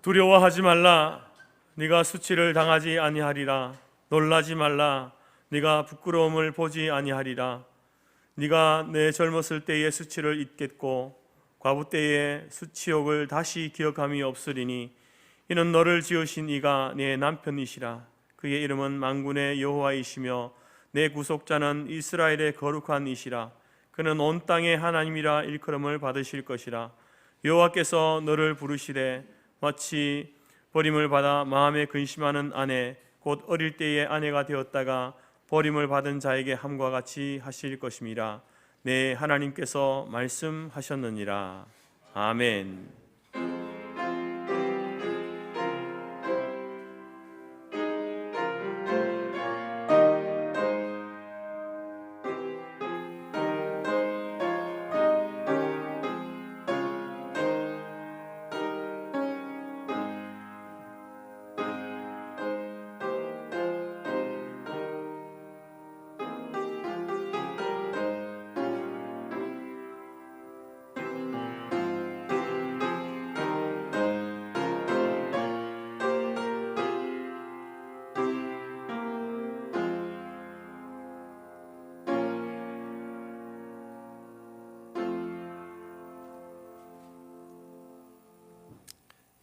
두려워하지 말라. 네가 수치를 당하지 아니하리라. 놀라지 말라. 네가 부끄러움을 보지 아니하리라. 네가 내 젊었을 때의 수치를 잊겠고 과부 때의 수치욕을 다시 기억함이 없으리니 이는 너를 지으신 이가 내 남편이시라. 그의 이름은 만군의 여호와이시며 내 구속자는 이스라엘의 거룩한 이시라. 그는 온 땅의 하나님이라 일컬음을 받으실 것이라. 여호와께서 너를 부르시되 마치 버림을 받아 마음에 근심하는 아내 곧 어릴 때의 아내가 되었다가 버림을 받은 자에게 함과 같이 하실 것임이라. 내 하나님께서 말씀하셨느니라. 아멘.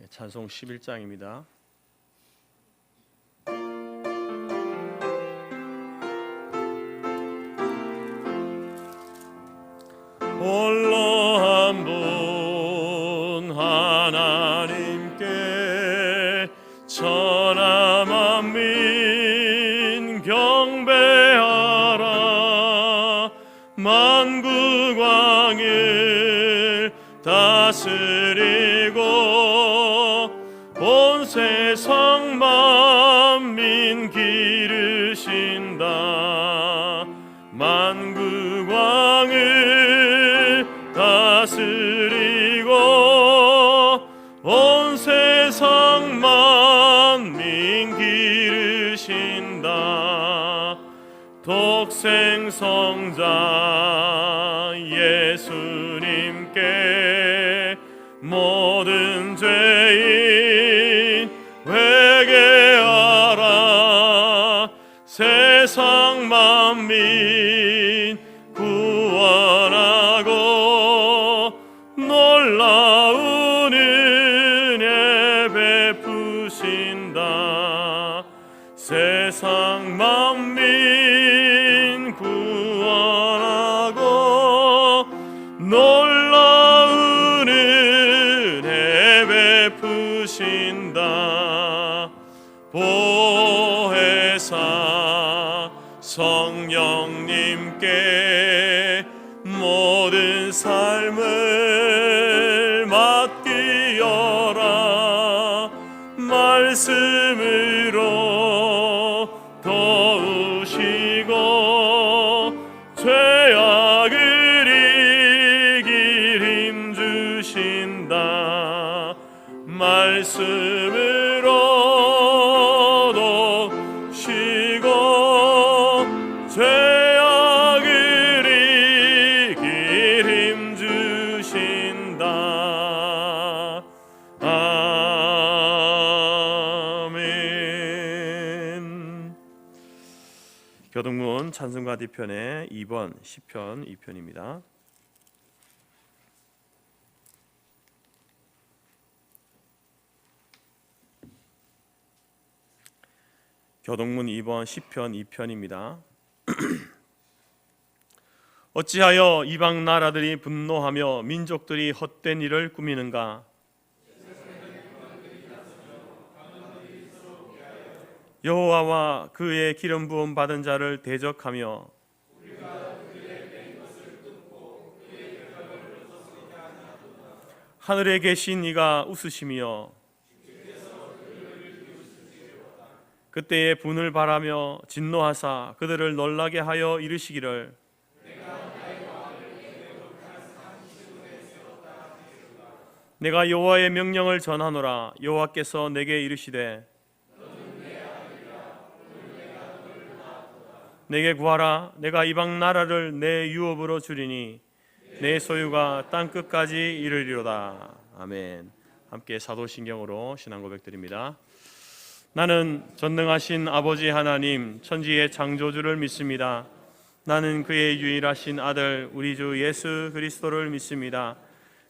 찬송 11장입니다. 홀로 한 분 하나님께 천하 만민 경배하라. 만국 왕을 다스리고 온 세상 만민 기르신다. 만국 왕을 다스리고 온 세상 만민 기르신다. 독생 성자 예수님께 모든 죄인 회개하라. 세상 만민 구원하고 놀라운 은혜 베푸신다. 세상 만민 구원하고 놀라운 은혜 베푸신다. 보혜사 성령님께 모든 삶을 맡기어라. 말씀으로 도우시고 죄악을 이길 힘 주신다. 말씀으로 도우시고 죄악을 이길 힘 주신다. 아멘. 교동문 찬송가 뒤편의 2번 시편 2편입니다. 교동문 2번 시편 2편입니다. 어찌하여 이방 나라들이 분노하며 민족들이 헛된 일을 꾸미는가? 여호와와 그의 기름 부음 받은 자를 대적하며 하늘에 계신 이가 웃으시며 그때에 분을 바라며 진노하사 그들을 놀라게 하여 이르시기를 내가 여호와의 명령을 전하노라. 여호와께서 내게 이르시되 내게 구하라. 내가 이방 나라를 내 유업으로 주리니 내 소유가 땅 끝까지 이르리로다. 아멘. 함께 사도신경으로 신앙 고백드립니다. 나는 전능하신 아버지 하나님 천지의 창조주를 믿습니다. 나는 그의 유일하신 아들 우리 주 예수 그리스도를 믿습니다.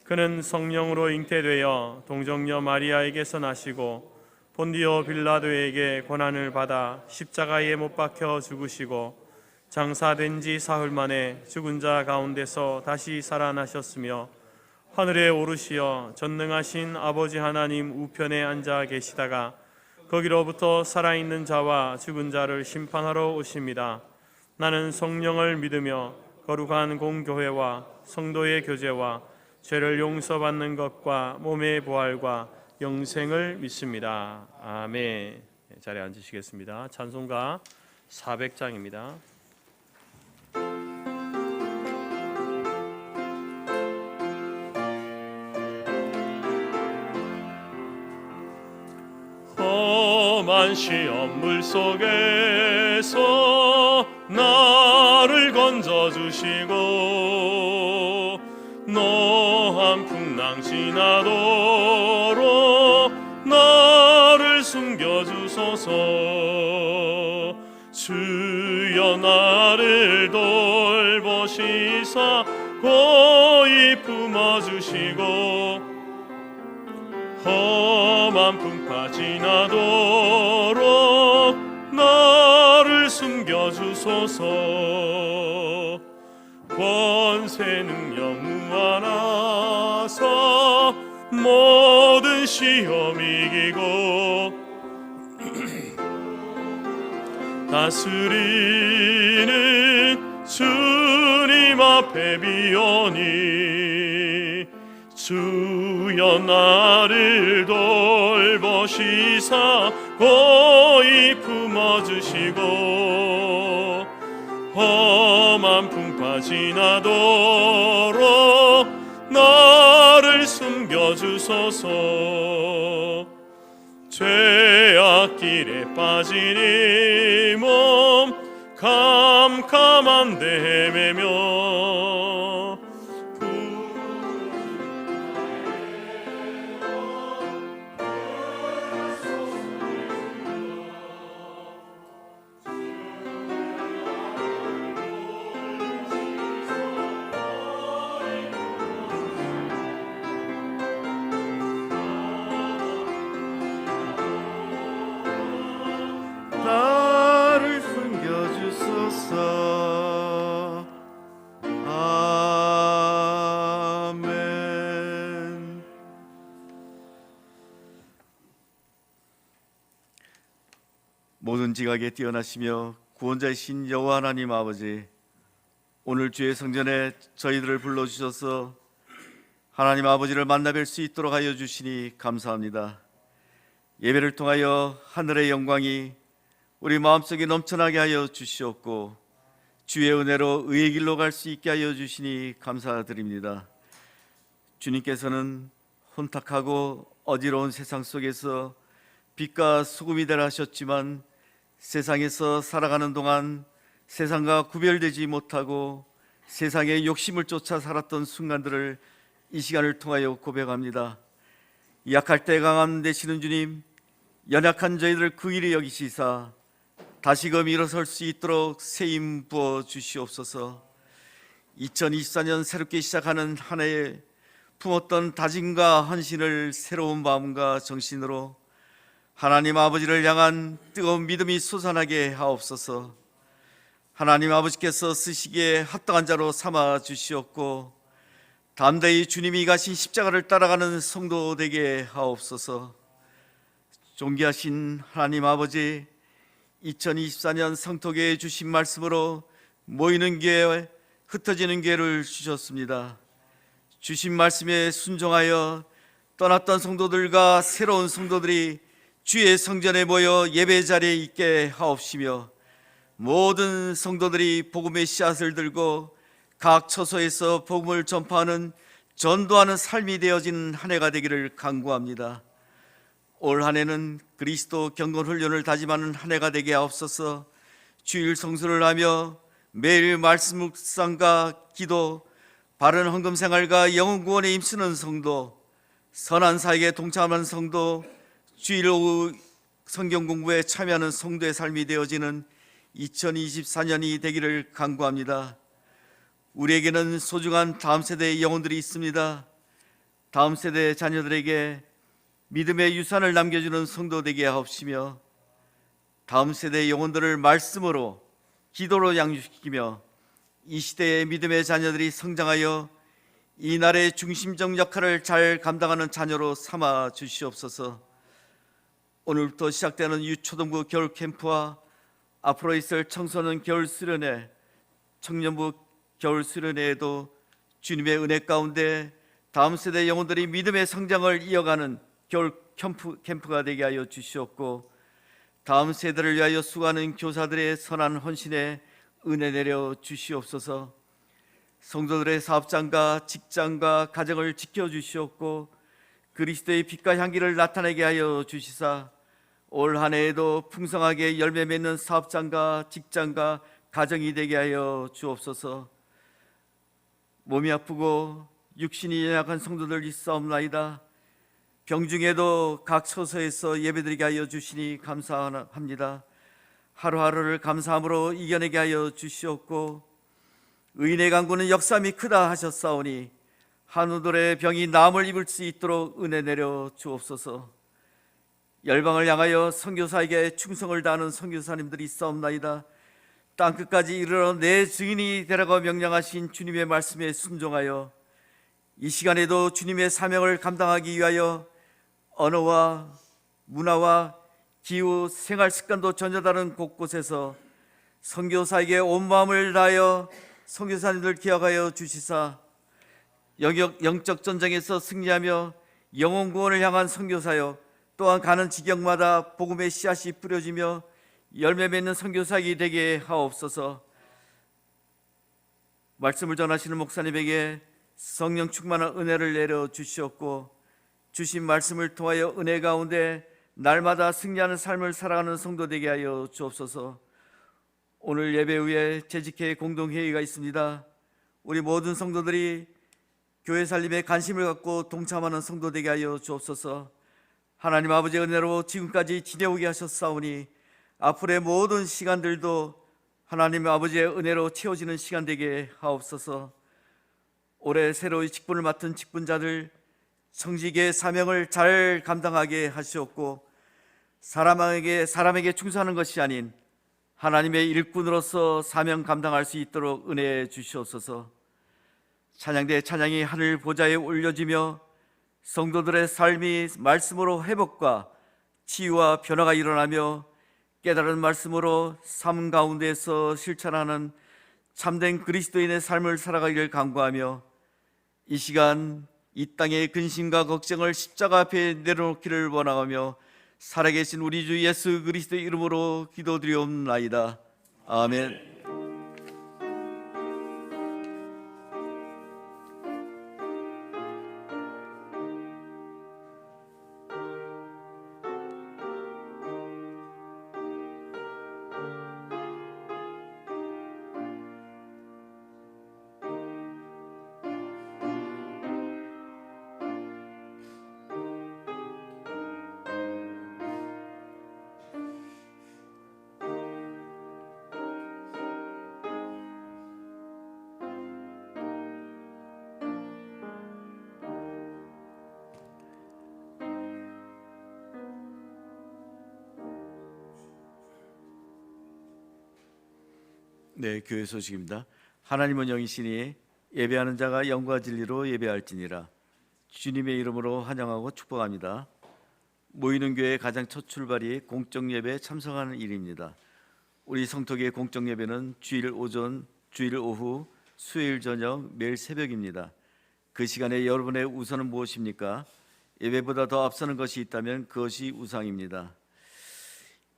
그는 성령으로 잉태되어 동정녀 마리아에게서 나시고 본디오 빌라도에게 고난을 받아 십자가에 못 박혀 죽으시고 장사된 지 사흘 만에 죽은 자 가운데서 다시 살아나셨으며 하늘에 오르시어 전능하신 아버지 하나님 우편에 앉아 계시다가 거기로부터 살아있는 자와 죽은 자를 심판하러 오십니다. 나는 성령을 믿으며 거룩한 공교회와 성도의 교제와 죄를 용서받는 것과 몸의 부활과 영생을 믿습니다. 아멘. 자리에 앉으시겠습니다. 찬송가 400장입니다. 험한 시험 물속에서 나를 건져주시고 노한 풍랑 지나도록 나를 숨겨주소서. 주여 나를 돌보시사 고이 품어주시고 험한 풍파 지나도록 나를 숨겨주소서. 권세 능력 무한하사 모든 시험 이기고 다스리는 주님 앞에 비오니 주여 나를 돌보시사 고이 품어주시고 험한 풍파 지나도록 나를 숨겨주소서. 죄악 길에 빠진 이 몸 캄캄한 데 헤매며 나를 숨겨주소서. 아멘. 모든 지각에 뛰어나시며 구원자이신 여호와 하나님 아버지, 오늘 주의 성전에 저희들을 불러주셔서 하나님 아버지를 만나 뵐 수 있도록 하여 주시니 감사합니다. 예배를 통하여 하늘의 영광이 우리 마음속에 넘쳐나게 하여 주시옵고 주의 은혜로 의의 길로 갈 수 있게 하여 주시니 감사드립니다. 주님께서는 혼탁하고 어지러운 세상 속에서 빛과 소금이 되라 하셨지만 세상에서 살아가는 동안 세상과 구별되지 못하고 세상의 욕심을 쫓아 살았던 순간들을 이 시간을 통하여 고백합니다. 약할 때 강함 되시는 주님, 연약한 저희들을 긍휼히 여기시사 다시금 일어설 수 있도록 새 힘 부어 주시옵소서. 2024년 새롭게 시작하는 한 해에 품었던 다짐과 헌신을 새로운 마음과 정신으로 하나님 아버지를 향한 뜨거운 믿음이 솟아나게 하옵소서. 하나님 아버지께서 쓰시기에 합당한 자로 삼아 주시옵고 담대히 주님이 가신 십자가를 따라가는 성도 되게 하옵소서. 존귀하신 하나님 아버지, 2024년 성토교회에 주신 말씀으로 모이는 교회, 흩어지는 교회를 주셨습니다. 주신 말씀에 순종하여 떠났던 성도들과 새로운 성도들이 주의 성전에 모여 예배 자리에 있게 하옵시며 모든 성도들이 복음의 씨앗을 들고 각 처소에서 복음을 전파하는 전도하는 삶이 되어진 한 해가 되기를 간구합니다. 올 한 해는 그리스도 경건 훈련을 다짐하는 한 해가 되게 하옵소서. 주일 성수를 하며 매일 말씀 묵상과 기도, 바른 헌금 생활과 영혼 구원에 힘쓰는 성도, 선한 사역에 동참하는 성도, 주일 오후 성경 공부에 참여하는 성도의 삶이 되어지는 2024년이 되기를 간구합니다. 우리에게는 소중한 다음 세대의 영혼들이 있습니다. 다음 세대 자녀들에게 믿음의 유산을 남겨주는 성도 되게 하옵시며, 다음 세대의 영혼들을 말씀으로, 기도로 양육시키며 이 시대의 믿음의 자녀들이 성장하여 이 나라의 중심적 역할을 잘 감당하는 자녀로 삼아 주시옵소서. 오늘부터 시작되는 유초등부 겨울 캠프와 앞으로 있을 청소년 겨울 수련회, 청년부 겨울 수련회에도 주님의 은혜 가운데 다음 세대 영혼들이 믿음의 성장을 이어가는 겨울 캠프가 되게 하여 주시옵고, 다음 세대를 위하여 수고하는 교사들의 선한 헌신에 은혜 내려 주시옵소서. 성도들의 사업장과 직장과 가정을 지켜주시옵고, 그리스도의 빛과 향기를 나타내게 하여 주시사 올 한 해에도 풍성하게 열매 맺는 사업장과 직장과 가정이 되게 하여 주옵소서. 몸이 아프고 육신이 연약한 성도들 있사옵나이다. 병중에도 각 처소에서 예배드리게 하여 주시니 감사합니다. 하루하루를 감사함으로 이겨내게 하여 주시옵고, 의인의 강구는 역사함이 크다 하셨사오니 한우들의 병이 남을 입을 수 있도록 은혜 내려 주옵소서. 열방을 향하여 선교사에게 충성을 다하는 선교사님들이 있사옵나이다. 땅끝까지 이르러 내 증인이 되라고 명령하신 주님의 말씀에 순종하여 이 시간에도 주님의 사명을 감당하기 위하여 언어와 문화와 기후, 생활 습관도 전혀 다른 곳곳에서 선교사에게 온 마음을 다하여 선교사님들 기억하여 주시사, 영적 전쟁에서 승리하며 영혼 구원을 향한 선교사여, 또한 가는 지경마다 복음의 씨앗이 뿌려지며 열매 맺는 선교사역이 되게 하옵소서. 말씀을 전하시는 목사님에게 성령 충만한 은혜를 내려 주시옵고, 주신 말씀을 통하여 은혜 가운데 날마다 승리하는 삶을 살아가는 성도 되게 하여 주옵소서. 오늘 예배 후에 재직회 공동회의가 있습니다. 우리 모든 성도들이 교회 살림에 관심을 갖고 동참하는 성도 되게 하여 주옵소서. 하나님 아버지의 은혜로 지금까지 지내오게 하셨사오니 앞으로의 모든 시간들도 하나님 아버지의 은혜로 채워지는 시간 되게 하옵소서. 올해 새로이 직분을 맡은 직분자들 성직의 사명을 잘 감당하게 하시옵고, 사람에게 충성하는 것이 아닌 하나님의 일꾼으로서 사명 감당할 수 있도록 은혜해 주시옵소서. 찬양대 찬양이 하늘 보좌에 올려지며 성도들의 삶이 말씀으로 회복과 치유와 변화가 일어나며 깨달은 말씀으로 삶 가운데서 실천하는 참된 그리스도인의 삶을 살아가기를 간구하며, 이 시간 이 땅의 근심과 걱정을 십자가 앞에 내려놓기를 원하며 살아계신 우리 주 예수 그리스도의 이름으로 기도드리옵나이다. 아멘. 네, 교회 소식입니다. 하나님은 영이시니 예배하는 자가 영과 진리로 예배할지니라. 주님의 이름으로 환영하고 축복합니다. 모이는 교회의 가장 첫 출발이 공적 예배에 참석하는 일입니다. 우리 성토교의 공적 예배는 주일 오전, 주일 오후, 수요일 저녁, 매일 새벽입니다. 그 시간에 여러분의 우선은 무엇입니까? 예배보다 더 앞서는 것이 있다면 그것이 우상입니다.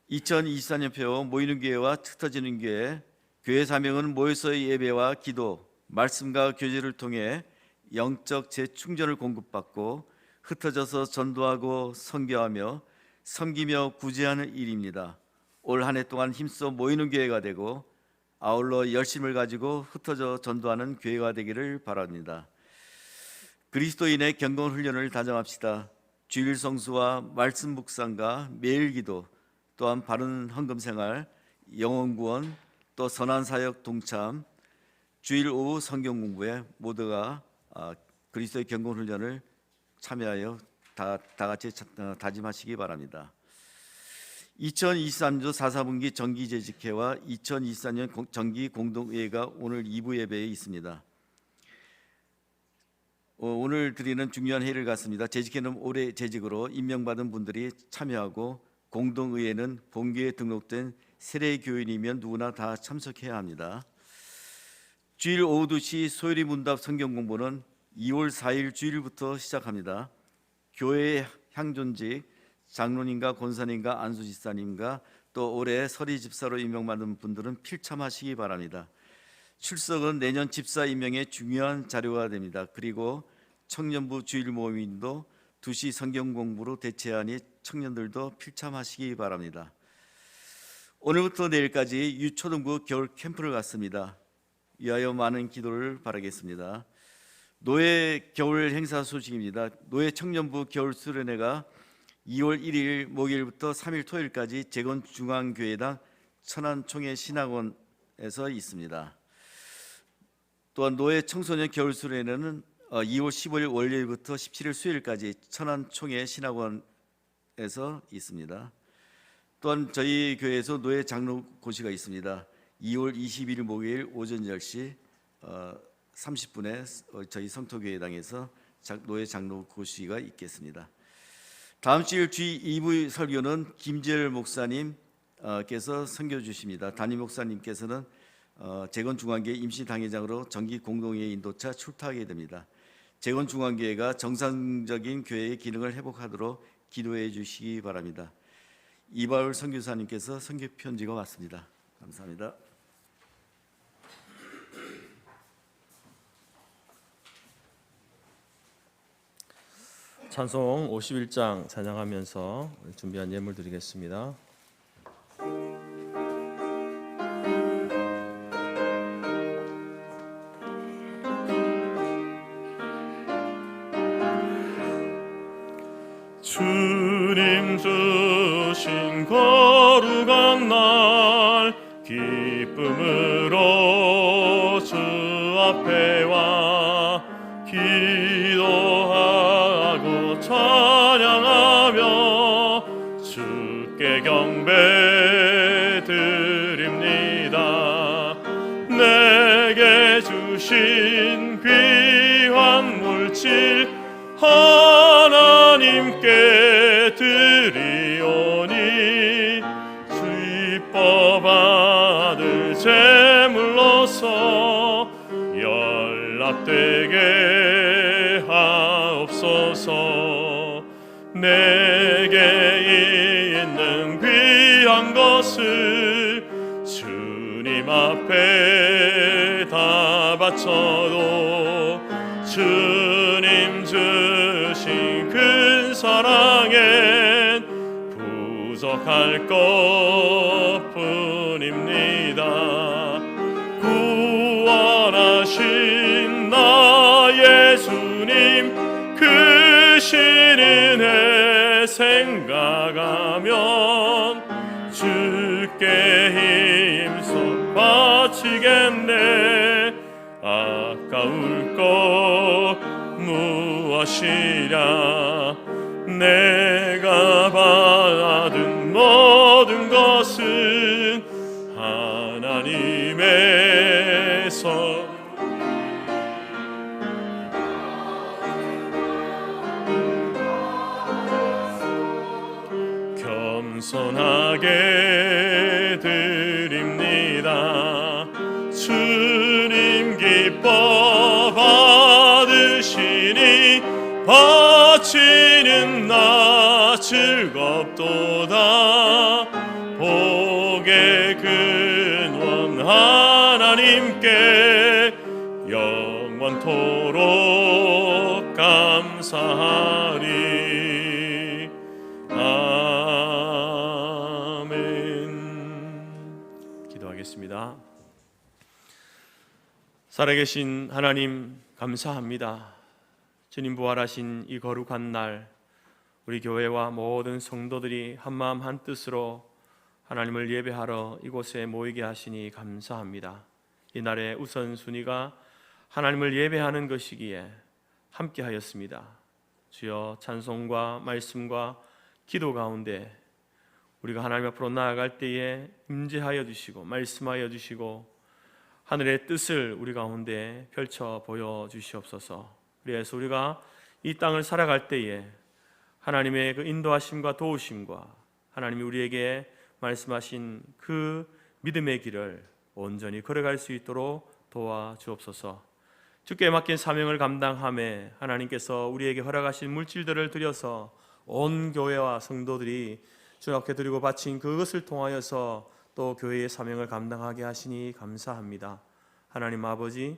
2024년표 모이는 교회와 흩어지는 교회, 교회 사명은 모여서의 예배와 기도, 말씀과 교제를 통해 영적 재충전을 공급받고 흩어져서 전도하고 선교하며 섬기며 구제하는 일입니다. 올 한 해 동안 힘써 모이는 교회가 되고 아울러 열심을 가지고 흩어져 전도하는 교회가 되기를 바랍니다. 그리스도인의 경건 훈련을 다정합시다. 주일 성수와 말씀 묵상과 매일 기도, 또한 바른 헌금 생활, 영혼 구원, 또 선한 사역 동참, 주일 오후 성경 공부에 모두가 그리스도의 경건 훈련을 참여하여 다 같이 다짐하시기 바랍니다. 2023년 4사분기 정기재직회와 2024년 정기 공동회의가 오늘 2부 예배에 있습니다. 오늘 드리는 중요한 회의를 갖습니다. 재직회는 올해 재직으로 임명받은 분들이 참여하고, 공동의회는 본교에 등록된 세례교인이면 누구나 다 참석해야 합니다. 주일 오후 2시 소요리 문답 성경 공부는 2월 4일 주일부터 시작합니다. 교회 향존직 장로님과 권사님과 안수집사님과 또 올해 서리 집사로 임명받은 분들은 필참하시기 바랍니다. 출석은 내년 집사 임명의 중요한 자료가 됩니다. 그리고 청년부 주일 모임도 2시 성경 공부로 대체하니 청년들도 필참하시기 바랍니다. 오늘부터 내일까지 유초등부 겨울 캠프를 갖습니다. 위하여 많은 기도를 바라겠습니다. 노예 겨울 행사 소식입니다. 노예 청년부 겨울 수련회가 2월 1일 목요일부터 3일 토요일까지 재건중앙교회당 천안총회 신학원에서 있습니다. 또한 노예 청소년 겨울 수련회는 2월 15일 월요일부터 17일 수요일까지 천안총회 신학원에서 있습니다. 또한 저희 교회에서 노예 장로 고시가 있습니다. 2월 21일 목요일 오전 10시 30분에 저희 성토교회당에서 노예 장로 고시가 있겠습니다. 다음 주일 주2부 설교는 김재열 목사님께서 선교 주십니다. 담임 목사님께서는 재건중앙교회 임시당회장으로 정기 공동회의 인도차 출타하게 됩니다. 재건중앙교회가 정상적인 교회의 기능을 회복하도록 기도해 주시기 바랍니다. 이바울 선교사님께서 선교 편지가 왔습니다. 감사합니다. 찬송 51장 찬양하면서 준비한 예물 드리겠습니다. 주님 주신 거룩한 날 기쁨으로 주 앞에 와 기도하고 찬양하며 주께 경배 드립니다. 내게 주신 귀한 물질 하나님께 드리오니 주입법 받을 제물로서 연락되게 하옵소서. 내게 있는 귀한 것을 주님 앞에 다 바쳐도 주님 주신 큰 사랑엔 부족할 것뿐입니다. 구원하신 나 예수님 크신 은혜 생각하면 주께 힘써 바치겠네. 아까울 것 무엇이랴. 내가 받은 모든 것은 하나님의 선. 겸손하게 드립니다. 주님 기뻐 받으시니 바치는 나 즐겁도다. 복의 근원 하나님께 영원토록 감사하리. 아멘. 기도하겠습니다. 살아계신 하나님 감사합니다. 주님 부활하신 이 거룩한 날, 우리 교회와 모든 성도들이 한마음 한뜻으로 하나님을 예배하러 이곳에 모이게 하시니 감사합니다. 이 날의 우선순위가 하나님을 예배하는 것이기에 함께하였습니다. 주여, 찬송과 말씀과 기도 가운데 우리가 하나님 앞으로 나아갈 때에 임재하여 주시고 말씀하여 주시고 하늘의 뜻을 우리 가운데 펼쳐 보여주시옵소서. 그래서 우리가 이 땅을 살아갈 때에 하나님의 그 인도하심과 도우심과 하나님이 우리에게 말씀하신 그 믿음의 길을 온전히 걸어갈 수 있도록 도와주옵소서. 주께 맡긴 사명을 감당함에 하나님께서 우리에게 허락하신 물질들을 들여서 온 교회와 성도들이 주 앞에 드리고 바친 그것을 통하여서 또 교회의 사명을 감당하게 하시니 감사합니다. 하나님 아버지,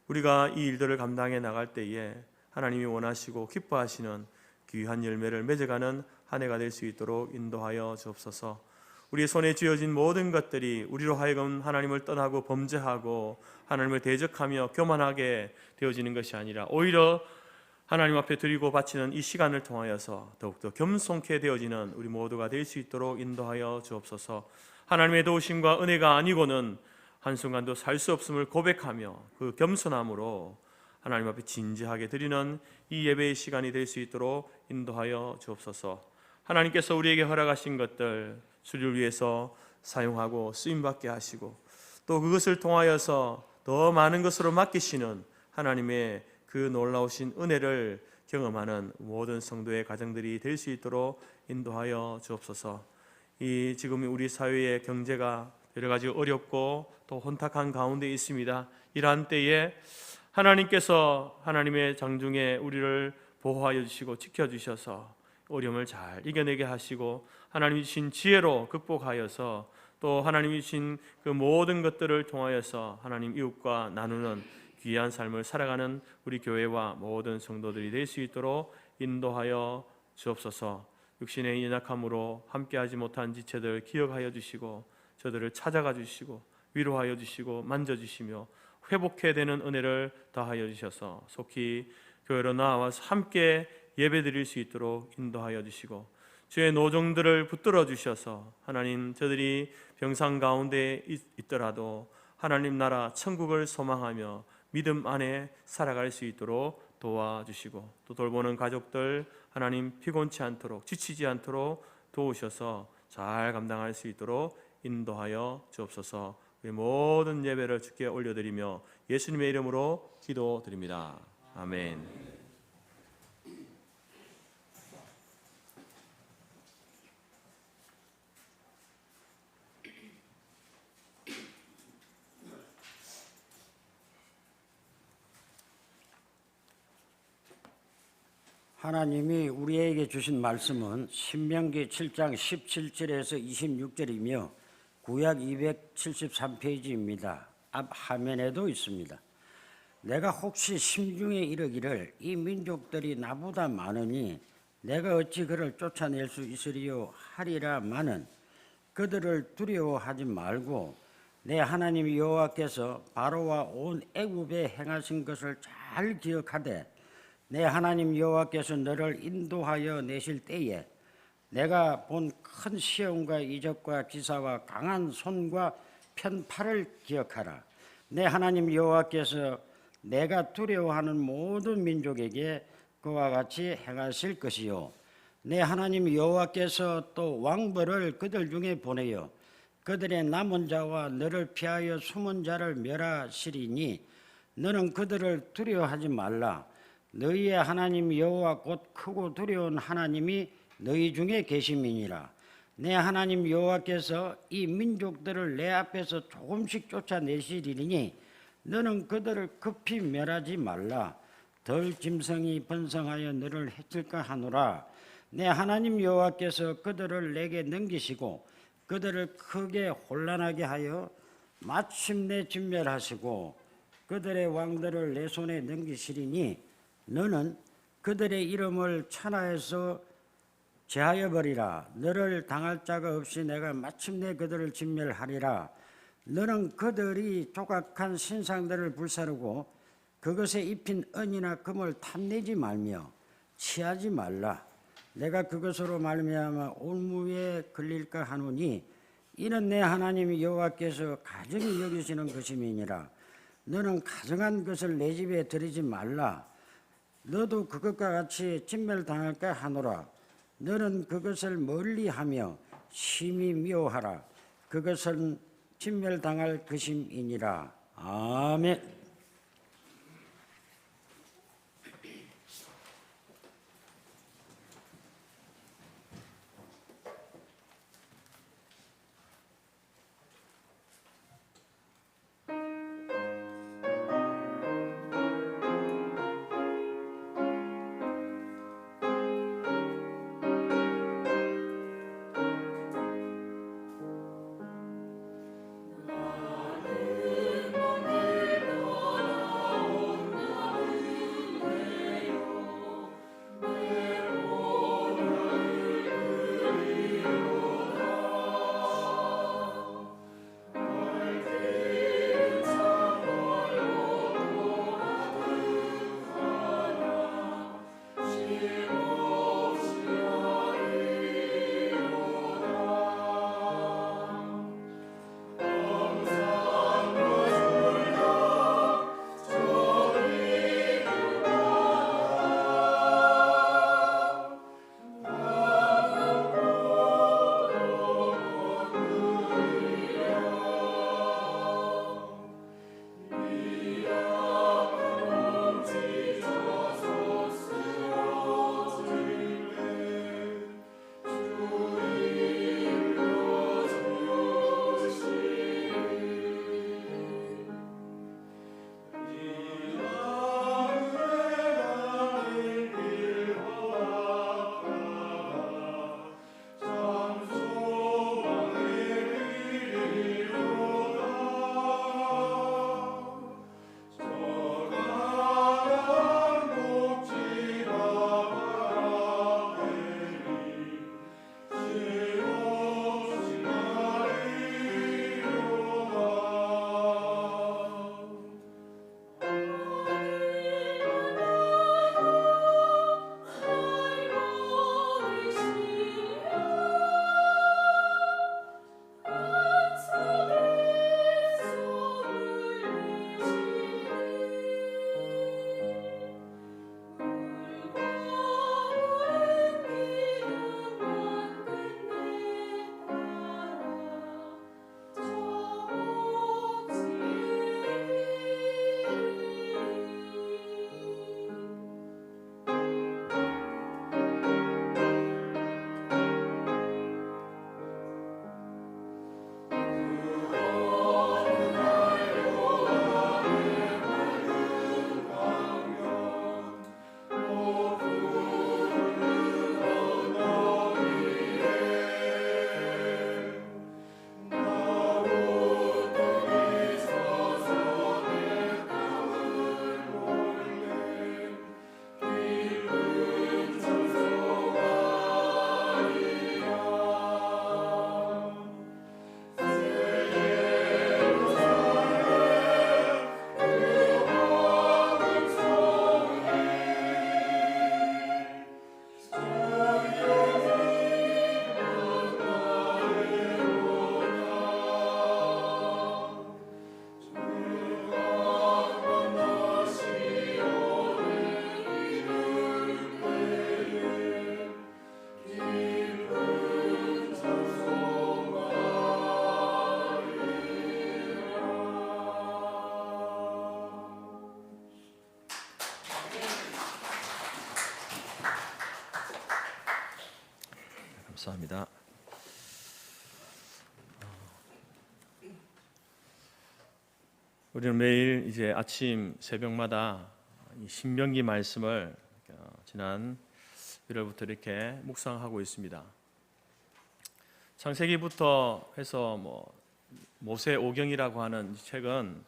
우리가 이 일들을 감당해 나갈 때에 하나님이 원하시고 기뻐하시는 귀한 열매를 맺어가는 한 해가 될 수 있도록 인도하여 주옵소서. 우리의 손에 쥐어진 모든 것들이 우리로 하여금 하나님을 떠나고 범죄하고 하나님을 대적하며 교만하게 되어지는 것이 아니라 오히려 하나님 앞에 드리고 바치는 이 시간을 통하여서 더욱더 겸손케 되어지는 우리 모두가 될 수 있도록 인도하여 주옵소서. 하나님의 도우심과 은혜가 아니고는 한순간도 살 수 없음을 고백하며 그 겸손함으로 하나님 앞에 진지하게 드리는 이 예배의 시간이 될 수 있도록 인도하여 주옵소서. 하나님께서 우리에게 허락하신 것들 주를 위해서 사용하고 쓰임받게 하시고 또 그것을 통하여서 더 많은 것으로 맡기시는 하나님의 그 놀라우신 은혜를 경험하는 모든 성도의 가정들이 될 수 있도록 인도하여 주옵소서. 이 지금 우리 사회의 경제가 여러 가지 어렵고 또 혼탁한 가운데 있습니다. 이러한 때에 하나님께서 하나님의 장중에 우리를 보호하여 주시고 지켜주셔서 어려움을 잘 이겨내게 하시고 하나님이 주신 지혜로 극복하여서 또 하나님이 주신 그 모든 것들을 통하여서 하나님 이웃과 나누는 귀한 삶을 살아가는 우리 교회와 모든 성도들이 될 수 있도록 인도하여 주옵소서. 육신의 연약함으로 함께하지 못한 지체들 기억하여 주시고 저들을 찾아가 주시고 위로하여 주시고 만져주시며 회복해야 되는 은혜를 더하여 주셔서 속히 교회로 나와서 함께 예배드릴 수 있도록 인도하여 주시고 주의 노종들을 붙들어 주셔서 하나님 저들이 병상 가운데 있더라도 하나님 나라 천국을 소망하며 믿음 안에 살아갈 수 있도록 도와주시고 또 돌보는 가족들 하나님 피곤치 않도록 지치지 않도록 도우셔서 잘 감당할 수 있도록 인도하여 주옵소서. 우리 모든 예배를 주께 올려드리며 예수님의 이름으로 기도드립니다. 아멘. 하나님이 우리에게 주신 말씀은 신명기 7장 17절에서 26절이며 구약 273페이지입니다. 앞 화면에도 있습니다. 내가 혹시 심중에 이르기를 이 민족들이 나보다 많으니 내가 어찌 그를 쫓아낼 수 있으리요 하리라마는 그들을 두려워하지 말고 내 하나님 여호와께서 바로와 온 애굽에 행하신 것을 잘 기억하되 내 하나님 여호와께서 너를 인도하여 내실 때에 내가 본 큰 시험과 이적과 기사와 강한 손과 편팔을 기억하라. 내 하나님 여호와께서 내가 두려워하는 모든 민족에게 그와 같이 행하실 것이요 내 하나님 여호와께서 또 왕벌을 그들 중에 보내어 그들의 남은 자와 너를 피하여 숨은 자를 멸하시리니 너는 그들을 두려워하지 말라. 너희의 하나님 여호와 곧 크고 두려운 하나님이 너희 중에 계심이니라. 내 하나님 여호와께서 이 민족들을 내 앞에서 조금씩 쫓아내시리니 너는 그들을 급히 멸하지 말라. 덜 짐승이 번성하여 너를 해칠까 하노라. 내 하나님 여호와께서 그들을 내게 넘기시고 그들을 크게 혼란하게 하여 마침내 진멸하시고 그들의 왕들을 내 손에 넘기시리니 너는 그들의 이름을 천하에서 제하여 버리라. 너를 당할 자가 없이 내가 마침내 그들을 진멸하리라. 너는 그들이 조각한 신상들을 불사르고 그것에 입힌 은이나 금을 탐내지 말며 취하지 말라. 내가 그것으로 말미암아 올무에 걸릴까 하노니 이는 내 하나님 여호와께서 가증히 여기시는 것임이니라. 너는 가증한 것을 내 집에 들이지 말라. 너도 그것과 같이 진멸당할까 하노라. 너는 그것을 멀리하며 심히 미워하라. 그것은 진멸당할 것임이니라. 아멘. 감사합니다. 우리는 매일 이제 아침 새벽마다 이 신명기 말씀을 지난 1월부터 이렇게 묵상하고 있습니다. 창세기부터 해서 모세 오경이라고 하는 책은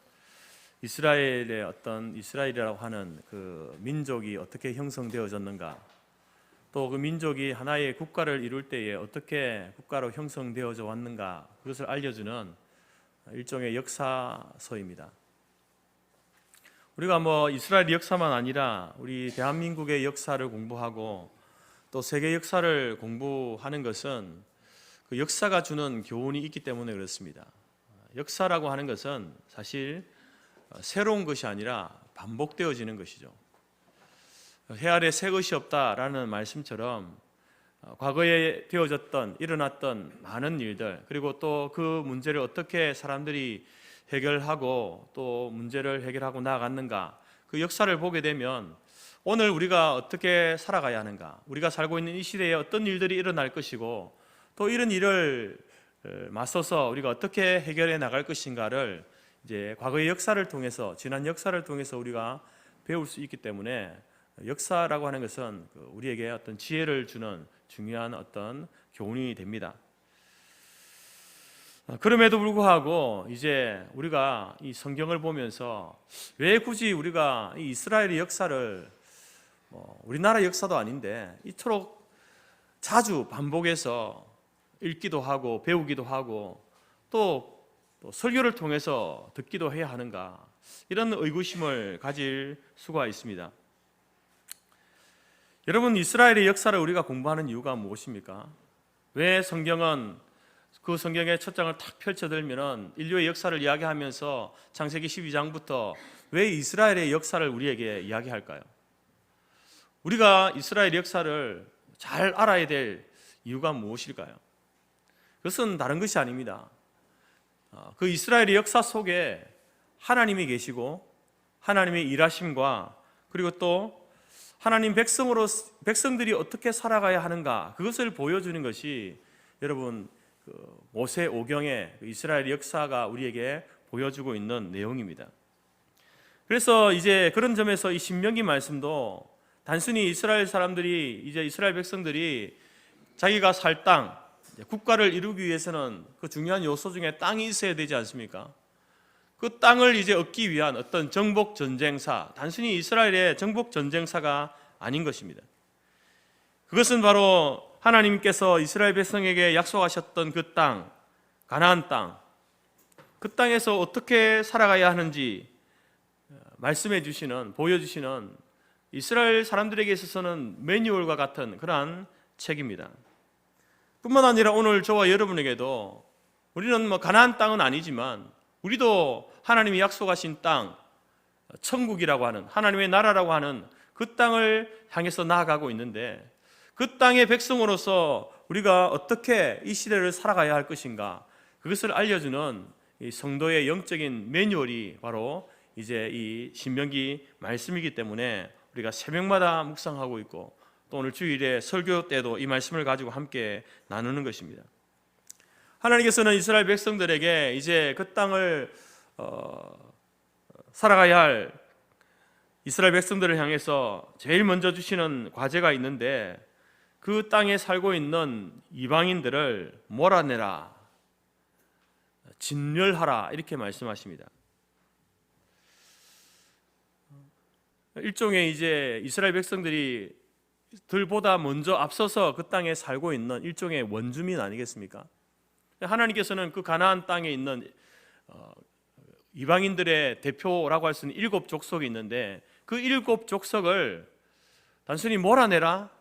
이스라엘의 어떤 이스라엘이라고 하는 그 민족이 어떻게 형성되어졌는가, 또 그 민족이 하나의 국가를 이룰 때에 어떻게 국가로 형성되어져 왔는가, 그것을 알려주는 일종의 역사서입니다. 우리가 뭐 이스라엘 역사만 아니라 우리 대한민국의 역사를 공부하고 또 세계 역사를 공부하는 것은 그 역사가 주는 교훈이 있기 때문에 그렇습니다. 역사라고 하는 것은 사실 새로운 것이 아니라 반복되어지는 것이죠. 해 아래 새 것이 없다라는 말씀처럼 과거에 되어졌던 일어났던 많은 일들, 그리고 또 그 문제를 어떻게 사람들이 해결하고 또 문제를 해결하고 나아갔는가, 그 역사를 보게 되면 오늘 우리가 어떻게 살아가야 하는가, 우리가 살고 있는 이 시대에 어떤 일들이 일어날 것이고 또 이런 일을 맞서서 우리가 어떻게 해결해 나갈 것인가를 이제 과거의 역사를 통해서, 지난 역사를 통해서 우리가 배울 수 있기 때문에 역사라고 하는 것은 우리에게 어떤 지혜를 주는 중요한 어떤 교훈이 됩니다. 그럼에도 불구하고 이제 우리가 이 성경을 보면서 왜 굳이 우리가 이 이스라엘의 역사를 우리나라 역사도 아닌데 이토록 자주 반복해서 읽기도 하고 배우기도 하고 또 설교를 통해서 듣기도 해야 하는가, 이런 의구심을 가질 수가 있습니다. 여러분, 이스라엘의 역사를 우리가 공부하는 이유가 무엇입니까? 왜 성경은 그 성경의 첫 장을 탁 펼쳐들면 인류의 역사를 이야기하면서 창세기 12장부터 왜 이스라엘의 역사를 우리에게 이야기할까요? 우리가 이스라엘 역사를 잘 알아야 될 이유가 무엇일까요? 그것은 다른 것이 아닙니다. 그 이스라엘의 역사 속에 하나님이 계시고 하나님의 일하심과 그리고 또 하나님 백성들이 어떻게 살아가야 하는가, 그것을 보여주는 것이 여러분 모세 오경의 이스라엘 역사가 우리에게 보여주고 있는 내용입니다. 그래서 이제 그런 점에서 이 신명기 말씀도 단순히 이스라엘 사람들이, 이제 이스라엘 백성들이 자기가 살 땅, 국가를 이루기 위해서는 그 중요한 요소 중에 땅이 있어야 되지 않습니까? 그 땅을 이제 얻기 위한 어떤 정복 전쟁사, 단순히 이스라엘의 정복 전쟁사가 아닌 것입니다. 그것은 바로 하나님께서 이스라엘 백성에게 약속하셨던 그 땅, 가나안 땅, 그 땅에서 어떻게 살아가야 하는지 말씀해 주시는, 보여주시는 이스라엘 사람들에게 있어서는 매뉴얼과 같은 그러한 책입니다. 뿐만 아니라 오늘 저와 여러분에게도, 우리는 뭐 가나안 땅은 아니지만 우리도 하나님이 약속하신 땅, 천국이라고 하는, 하나님의 나라라고 하는 그 땅을 향해서 나아가고 있는데, 그 땅의 백성으로서 우리가 어떻게 이 시대를 살아가야 할 것인가, 그것을 알려주는 이 성도의 영적인 매뉴얼이 바로 이제 이 신명기 말씀이기 때문에 우리가 새벽마다 묵상하고 있고 또 오늘 주일에 설교 때도 이 말씀을 가지고 함께 나누는 것입니다. 하나님께서는 이스라엘 백성들에게 이제 그 땅을 살아가야 할 이스라엘 백성들을 향해서 제일 먼저 주시는 과제가 있는데, 그 땅에 살고 있는 이방인들을 몰아내라, 진멸하라, 이렇게 말씀하십니다. 일종의 이제 이스라엘 백성들이 들보다 먼저 앞서서 그 땅에 살고 있는 일종의 원주민 아니겠습니까? 하나님께서는 그 가나안 땅에 있는 이방인들의 대표라고 할 수 있는 7 족속이 있는데, 그 7 족속을 단순히 몰아내라,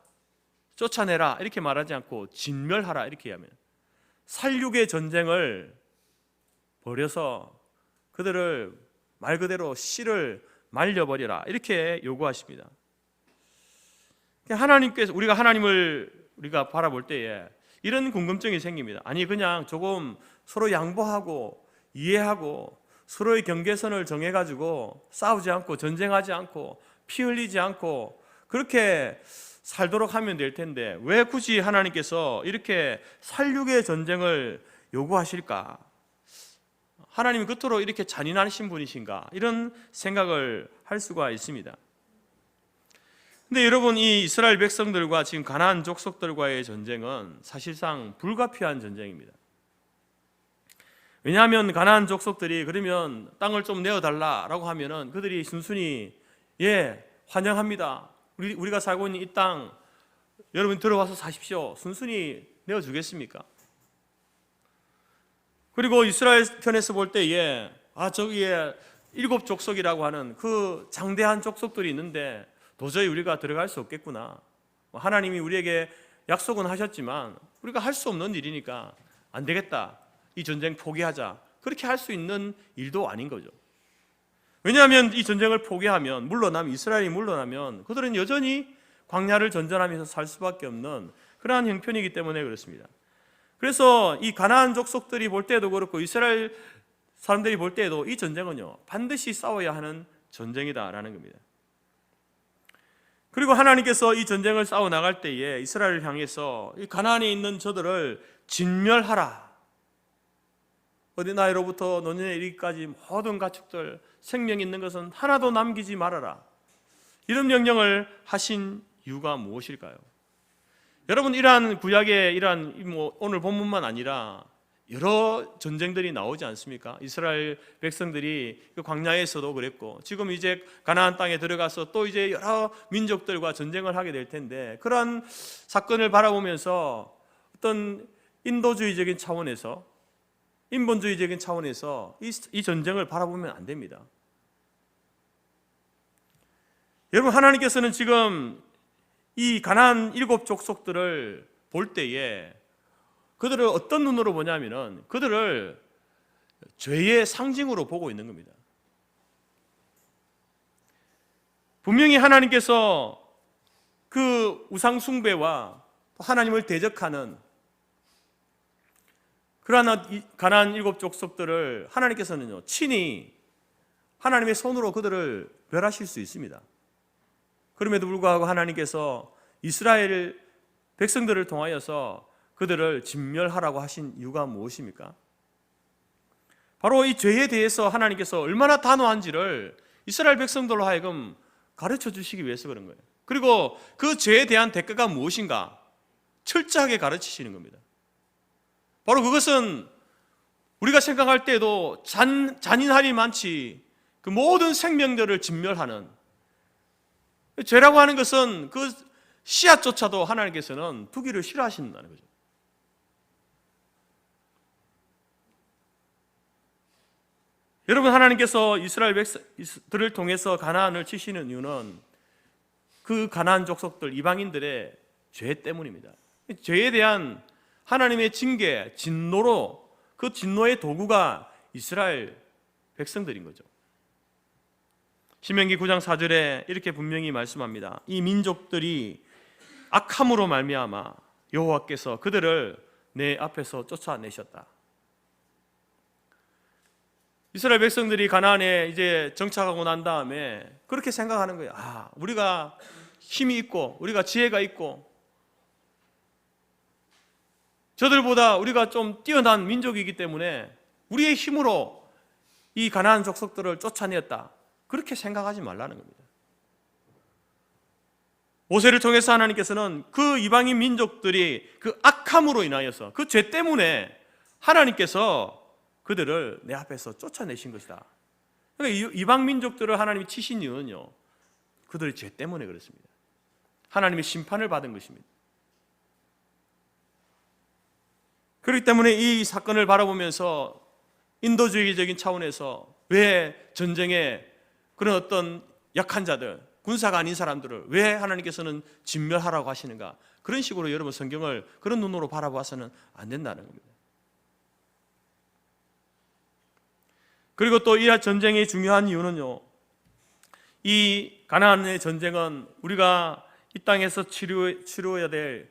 쫓아내라 이렇게 말하지 않고 진멸하라 이렇게 하면, 살육의 전쟁을 벌여서 그들을 말 그대로 씨를 말려버리라 이렇게 요구하십니다. 하나님께서, 우리가 하나님을 우리가 바라볼 때에 이런 궁금증이 생깁니다. 아니 그냥 조금 서로 양보하고 이해하고 서로의 경계선을 정해가지고 싸우지 않고 전쟁하지 않고 피 흘리지 않고 그렇게 살도록 하면 될 텐데 왜 굳이 하나님께서 이렇게 살육의 전쟁을 요구하실까? 하나님이 그토록 이렇게 잔인하신 분이신가? 이런 생각을 할 수가 있습니다. 근데 여러분, 이 이스라엘 백성들과 지금 가나안 족속들과의 전쟁은 사실상 불가피한 전쟁입니다. 왜냐하면 가나안 족속들이 그러면 땅을 좀 내어달라라고 하면은 그들이 순순히 예, 환영합니다. 우리가 살고 있는 이 땅 여러분 들어와서 사십시오. 순순히 내어주겠습니까? 그리고 이스라엘 편에서 볼 때에 저기에 일곱 족속이라고 하는 그 장대한 족속들이 있는데 도저히 우리가 들어갈 수 없겠구나. 하나님이 우리에게 약속은 하셨지만 우리가 할 수 없는 일이니까 안 되겠다. 이 전쟁 포기하자. 그렇게 할 수 있는 일도 아닌 거죠. 왜냐하면 이 전쟁을 포기하면, 이스라엘이 물러나면 그들은 여전히 광야를 전전하면서 살 수밖에 없는 그러한 형편이기 때문에 그렇습니다. 그래서 이 가나안 족속들이 볼 때도 그렇고 이스라엘 사람들이 볼 때에도 이 전쟁은요, 반드시 싸워야 하는 전쟁이다라는 겁니다. 그리고 하나님께서 이 전쟁을 싸워 나갈 때에 이스라엘을 향해서 이 가나안에 있는 저들을 진멸하라. 어린아이로부터 노년에 이르기까지 모든 가축들, 생명 있는 것은 하나도 남기지 말아라. 이런 명령을 하신 이유가 무엇일까요? 여러분, 이러한 구약의 오늘 본문만 아니라 여러 전쟁들이 나오지 않습니까? 이스라엘 백성들이 그 광야에서도 그랬고, 지금 이제 가나안 땅에 들어가서 또 이제 여러 민족들과 전쟁을 하게 될 텐데, 그러한 사건을 바라보면서 어떤 인도주의적인 차원에서, 인본주의적인 차원에서 이 전쟁을 바라보면 안 됩니다. 여러분, 하나님께서는 지금 이 가나안 일곱 족속들을 볼 때에 그들을 어떤 눈으로 보냐면은 그들을 죄의 상징으로 보고 있는 겁니다. 분명히 하나님께서 그 우상 숭배와 하나님을 대적하는 그러한 가나안 일곱 족속들을 하나님께서는요, 친히 하나님의 손으로 그들을 멸하실 수 있습니다. 그럼에도 불구하고 하나님께서 이스라엘 백성들을 통하여서 그들을 진멸하라고 하신 이유가 무엇입니까? 바로 이 죄에 대해서 하나님께서 얼마나 단호한지를 이스라엘 백성들로 하여금 가르쳐 주시기 위해서 그런 거예요. 그리고 그 죄에 대한 대가가 무엇인가 철저하게 가르치시는 겁니다. 바로 그것은 우리가 생각할 때에도 잔인함이 많지, 그 모든 생명들을 진멸하는, 죄라고 하는 것은 그 씨앗조차도 하나님께서는 두기를 싫어하신다는 거죠. 여러분, 하나님께서 이스라엘 백성들을 통해서 가나안을 치시는 이유는 그 가나안 족속들, 이방인들의 죄 때문입니다. 죄에 대한 하나님의 징계, 진노로, 그 진노의 도구가 이스라엘 백성들인 거죠. 신명기 9장 4절에 이렇게 분명히 말씀합니다. 이 민족들이 악함으로 말미암아 여호와께서 그들을 내 앞에서 쫓아내셨다. 이스라엘 백성들이 가나안에 이제 정착하고 난 다음에 그렇게 생각하는 거예요. 우리가 힘이 있고 우리가 지혜가 있고 저들보다 우리가 좀 뛰어난 민족이기 때문에 우리의 힘으로 이 가나안 족속들을 쫓아내었다. 그렇게 생각하지 말라는 겁니다. 모세를 통해서 하나님께서는 그 이방인 민족들이 그 악함으로 인하여서 그 죄 때문에 하나님께서 그들을 내 앞에서 쫓아내신 것이다. 그러니까 이방 민족들을 하나님이 치신 이유는요, 그들의 죄 때문에 그렇습니다. 하나님의 심판을 받은 것입니다. 그렇기 때문에 이 사건을 바라보면서 인도주의적인 차원에서 왜 전쟁에 그런 어떤 약한 자들, 군사가 아닌 사람들을 왜 하나님께서는 진멸하라고 하시는가, 그런 식으로 여러분 성경을 그런 눈으로 바라봐서는 안 된다는 겁니다. 그리고 또 이 전쟁의 중요한 이유는요, 이 가나안의 전쟁은 우리가 이 땅에서 치루어야 될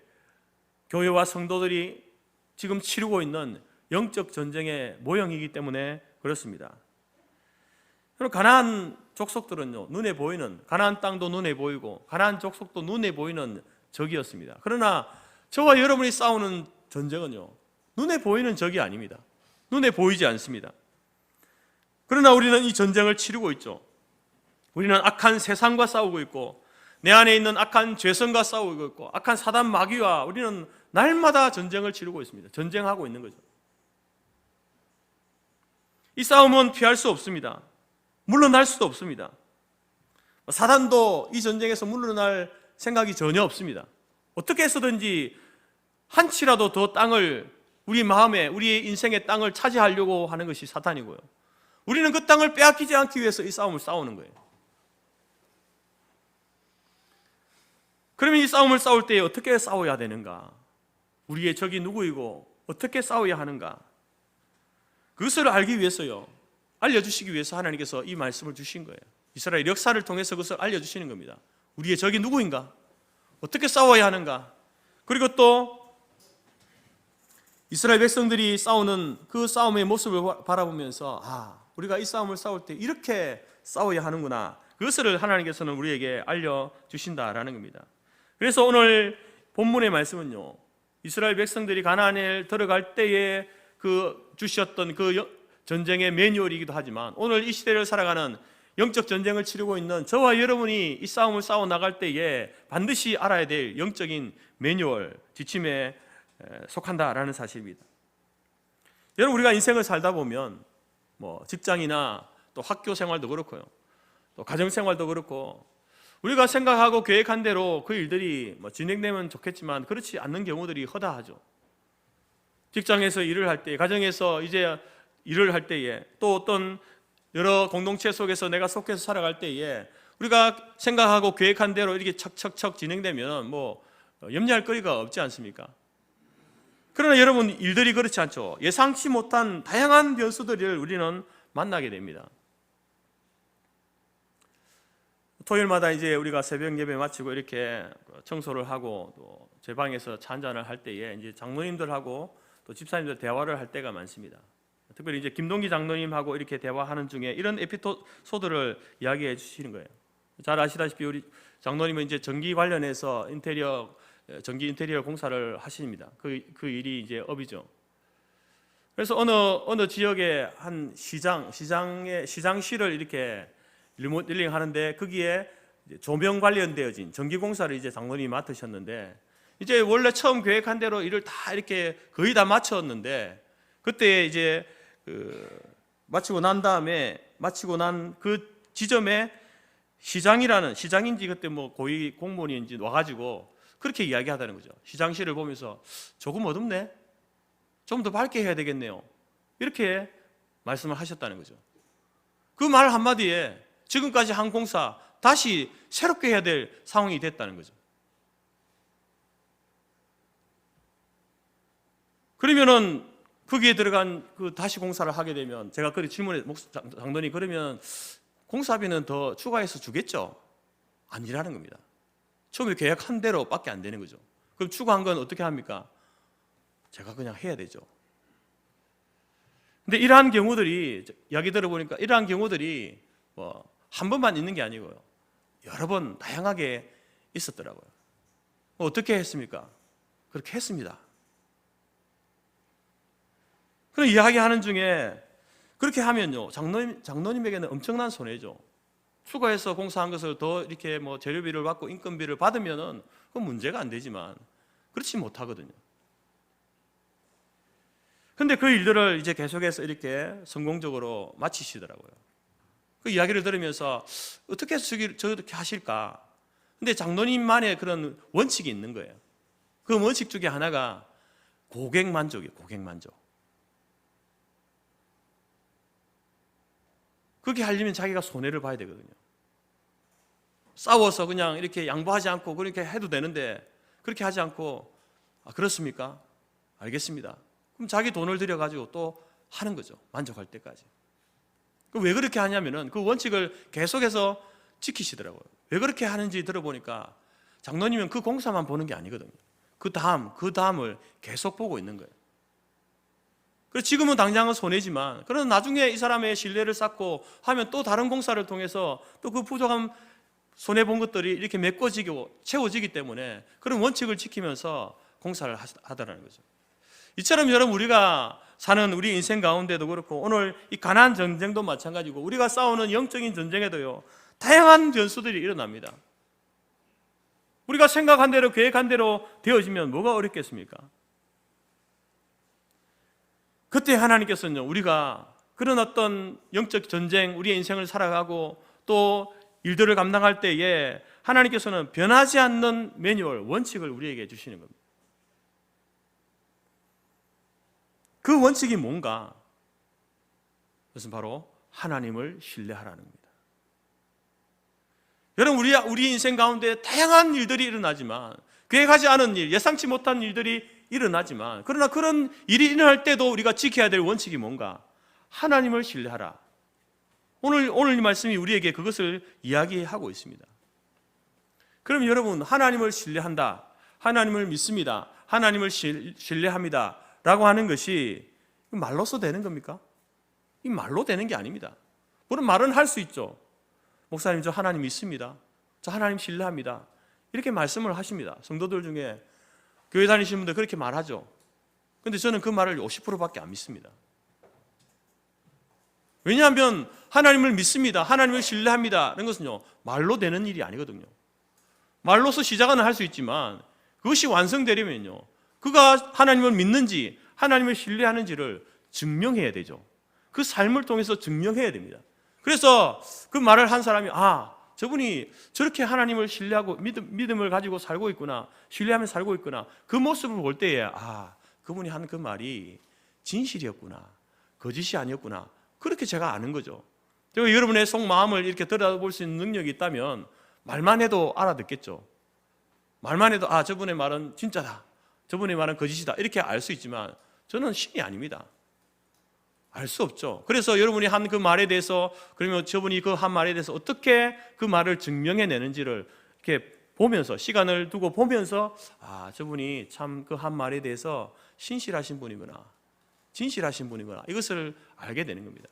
교회와 성도들이 지금 치르고 있는 영적 전쟁의 모형이기 때문에 그렇습니다. 그리고 가나안 족속들은요, 눈에 보이는, 가나안 땅도 눈에 보이고 가나안 족속도 눈에 보이는 적이었습니다. 그러나 저와 여러분이 싸우는 전쟁은요, 눈에 보이는 적이 아닙니다. 눈에 보이지 않습니다. 그러나 우리는 이 전쟁을 치르고 있죠. 우리는 악한 세상과 싸우고 있고 내 안에 있는 악한 죄성과 싸우고 있고 악한 사단 마귀와 우리는 날마다 전쟁을 치르고 있습니다. 전쟁하고 있는 거죠. 이 싸움은 피할 수 없습니다. 물러날 수도 없습니다. 사단도 이 전쟁에서 물러날 생각이 전혀 없습니다. 어떻게 해서든지 한치라도 더 땅을, 우리 마음에, 우리의 인생의 땅을 차지하려고 하는 것이 사탄이고요. 우리는 그 땅을 빼앗기지 않기 위해서 이 싸움을 싸우는 거예요. 그러면 이 싸움을 싸울 때 어떻게 싸워야 되는가? 우리의 적이 누구이고 어떻게 싸워야 하는가? 그것을 알기 위해서요, 알려주시기 위해서 하나님께서 이 말씀을 주신 거예요. 이스라엘 역사를 통해서 그것을 알려주시는 겁니다. 우리의 적이 누구인가? 어떻게 싸워야 하는가? 그리고 또 이스라엘 백성들이 싸우는 그 싸움의 모습을 바라보면서 우리가 이 싸움을 싸울 때 이렇게 싸워야 하는구나, 그것을 하나님께서는 우리에게 알려주신다라는 겁니다. 그래서 오늘 본문의 말씀은요, 이스라엘 백성들이 가나안에 들어갈 때에 그 주셨던 그 전쟁의 매뉴얼이기도 하지만, 오늘 이 시대를 살아가는 영적 전쟁을 치르고 있는 저와 여러분이 이 싸움을 싸워 나갈 때에 반드시 알아야 될 영적인 매뉴얼, 지침에 속한다라는 사실입니다. 여러분, 우리가 인생을 살다 보면 직장이나 또 학교 생활도 그렇고요, 또 가정 생활도 그렇고, 우리가 생각하고 계획한 대로 그 일들이 진행되면 좋겠지만 그렇지 않는 경우들이 허다하죠. 직장에서 일을 할 때, 가정에서 이제 일을 할 때에, 또 어떤 여러 공동체 속에서 내가 속해서 살아갈 때에 우리가 생각하고 계획한 대로 이렇게 척척척 진행되면 염려할 거리가 없지 않습니까? 그러나 여러분, 일들이 그렇지 않죠. 예상치 못한 다양한 변수들을 우리는 만나게 됩니다. 토요일마다 이제 우리가 새벽 예배 마치고 이렇게 청소를 하고 또 제 방에서 차 한잔을 할 때에 이제 장로님들하고 또 집사님들 대화를 할 때가 많습니다. 특별히 이제 김동기 장로님하고 이렇게 대화하는 중에 이런 에피소드를 이야기해 주시는 거예요. 잘 아시다시피 우리 장로님은 이제 전기 관련해서 전기 인테리어 공사를 하십니다. 그 일이 이제 업이죠. 그래서 어느 지역의 한 시장실을 이렇게 리모델링 하는데, 거기에 조명 관련되어진 전기 공사를 이제 장로님이 맡으셨는데, 이제 원래 처음 계획한 대로 일을 다 이렇게 거의 다 마쳤는데, 그때 이제 마치고 난 그 지점에 시장인지 그때 고위 공무원인지 와가지고 그렇게 이야기하다는 거죠. 시장실을 보면서 조금 어둡네, 좀 더 밝게 해야 되겠네요, 이렇게 말씀을 하셨다는 거죠. 그 말 한마디에 지금까지 한 공사 다시 새롭게 해야 될 상황이 됐다는 거죠. 그러면은 거기에 들어간 그 다시 공사를 하게 되면, 제가 그렇게 질문해, 장로님 그러면 공사비는 더 추가해서 주겠죠? 아니라는 겁니다. 처음에 계약한 대로밖에 안 되는 거죠. 그럼 추가한 건 어떻게 합니까? 제가 그냥 해야 되죠. 근데 이러한 경우들이, 이야기 들어보니까 이러한 경우들이 한 번만 있는 게 아니고요, 여러 번 다양하게 있었더라고요. 어떻게 했습니까? 그렇게 했습니다. 그런 이야기하는 중에 그렇게 하면요, 장로님에게는 엄청난 손해죠. 추가해서 공사한 것을 더 이렇게 재료비를 받고 인건비를 받으면은 그건 문제가 안 되지만 그렇지 못하거든요. 근데 그 일들을 이제 계속해서 이렇게 성공적으로 마치시더라고요. 그 이야기를 들으면서 어떻게 저렇게 하실까? 근데 장로님만의 그런 원칙이 있는 거예요. 그 원칙 중에 하나가 고객 만족이에요. 고객 만족. 그렇게 하려면 자기가 손해를 봐야 되거든요. 싸워서 그냥 이렇게 양보하지 않고 그렇게 해도 되는데, 그렇게 하지 않고 그렇습니까? 알겠습니다. 그럼 자기 돈을 들여가지고 또 하는 거죠. 만족할 때까지. 왜 그렇게 하냐면은 그 원칙을 계속해서 지키시더라고요. 왜 그렇게 하는지 들어보니까 장로님은 그 공사만 보는 게 아니거든요. 그 다음을 계속 보고 있는 거예요. 그래서 지금은 당장은 손해지만, 그러나 나중에 이 사람의 신뢰를 쌓고 하면 또 다른 공사를 통해서 또 그 부족한 손해본 것들이 이렇게 메꿔지고 채워지기 때문에 그런 원칙을 지키면서 공사를 하더라는 거죠. 이처럼 여러분, 우리가 사는 우리 인생 가운데도 그렇고, 오늘 이 가나안 전쟁도 마찬가지고, 우리가 싸우는 영적인 전쟁에도요, 다양한 변수들이 일어납니다. 우리가 생각한 대로 계획한 대로 되어지면 뭐가 어렵겠습니까? 그때 하나님께서는 우리가 그런 어떤 영적 전쟁, 우리의 인생을 살아가고 또 일들을 감당할 때에 하나님께서는 변하지 않는 매뉴얼, 원칙을 우리에게 주시는 겁니다. 그 원칙이 뭔가? 그것은 바로 하나님을 신뢰하라는 겁니다. 여러분, 우리 인생 가운데 다양한 일들이 일어나지만, 계획하지 않은 일, 예상치 못한 일들이 일어나지만, 그러나 그런 일이 일어날 때도 우리가 지켜야 될 원칙이 뭔가? 하나님을 신뢰하라. 오늘 이 말씀이 우리에게 그것을 이야기하고 있습니다. 그럼 여러분, 하나님을 신뢰한다, 하나님을 믿습니다, 하나님을 신뢰합니다 라고 하는 것이 말로써 되는 겁니까? 이 말로 되는 게 아닙니다. 물론 말은 할 수 있죠. 목사님, 저 하나님 믿습니다, 저 하나님 신뢰합니다, 이렇게 말씀을 하십니다. 성도들 중에 교회 다니시는 분들 그렇게 말하죠. 근데 저는 그 말을 50%밖에 안 믿습니다. 왜냐하면 하나님을 믿습니다, 하나님을 신뢰합니다 이런 것은요, 말로 되는 일이 아니거든요. 말로서 시작은 할 수 있지만 그것이 완성되려면요, 그가 하나님을 믿는지 하나님을 신뢰하는지를 증명해야 되죠. 그 삶을 통해서 증명해야 됩니다. 그래서 그 말을 한 사람이 저분이 저렇게 하나님을 신뢰하고 믿음을 가지고 살고 있구나, 신뢰하며 살고 있구나, 그 모습을 볼 때에 그분이 한 그 말이 진실이었구나, 거짓이 아니었구나, 그렇게 제가 아는 거죠. 제가 여러분의 속마음을 이렇게 들여다볼 수 있는 능력이 있다면 말만 해도 알아듣겠죠. 말만 해도 저분의 말은 진짜다, 저분의 말은 거짓이다, 이렇게 알 수 있지만 저는 신이 아닙니다. 알 수 없죠. 그래서 여러분이 한 그 말에 대해서, 그러면 저분이 그 한 말에 대해서 어떻게 그 말을 증명해내는지를 이렇게 보면서, 시간을 두고 보면서 저분이 참 그 한 말에 대해서 신실하신 분이구나, 진실하신 분이구나, 이것을 알게 되는 겁니다.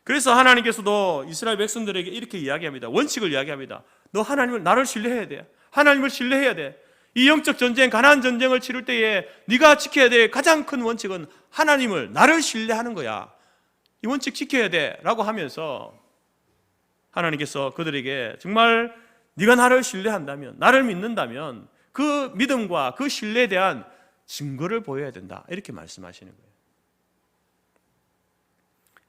그래서 하나님께서도 이스라엘 백성들에게 이렇게 이야기합니다. 원칙을 이야기합니다. 너 나를 신뢰해야 돼. 하나님을 신뢰해야 돼. 이 영적 전쟁, 가나안 전쟁을 치를 때에 네가 지켜야 될 가장 큰 원칙은 하나님을, 나를 신뢰하는 거야. 이 원칙 지켜야 돼 라고 하면서 하나님께서 그들에게 정말 네가 나를 신뢰한다면, 나를 믿는다면 그 믿음과 그 신뢰에 대한 증거를 보여야 된다, 이렇게 말씀하시는 거예요.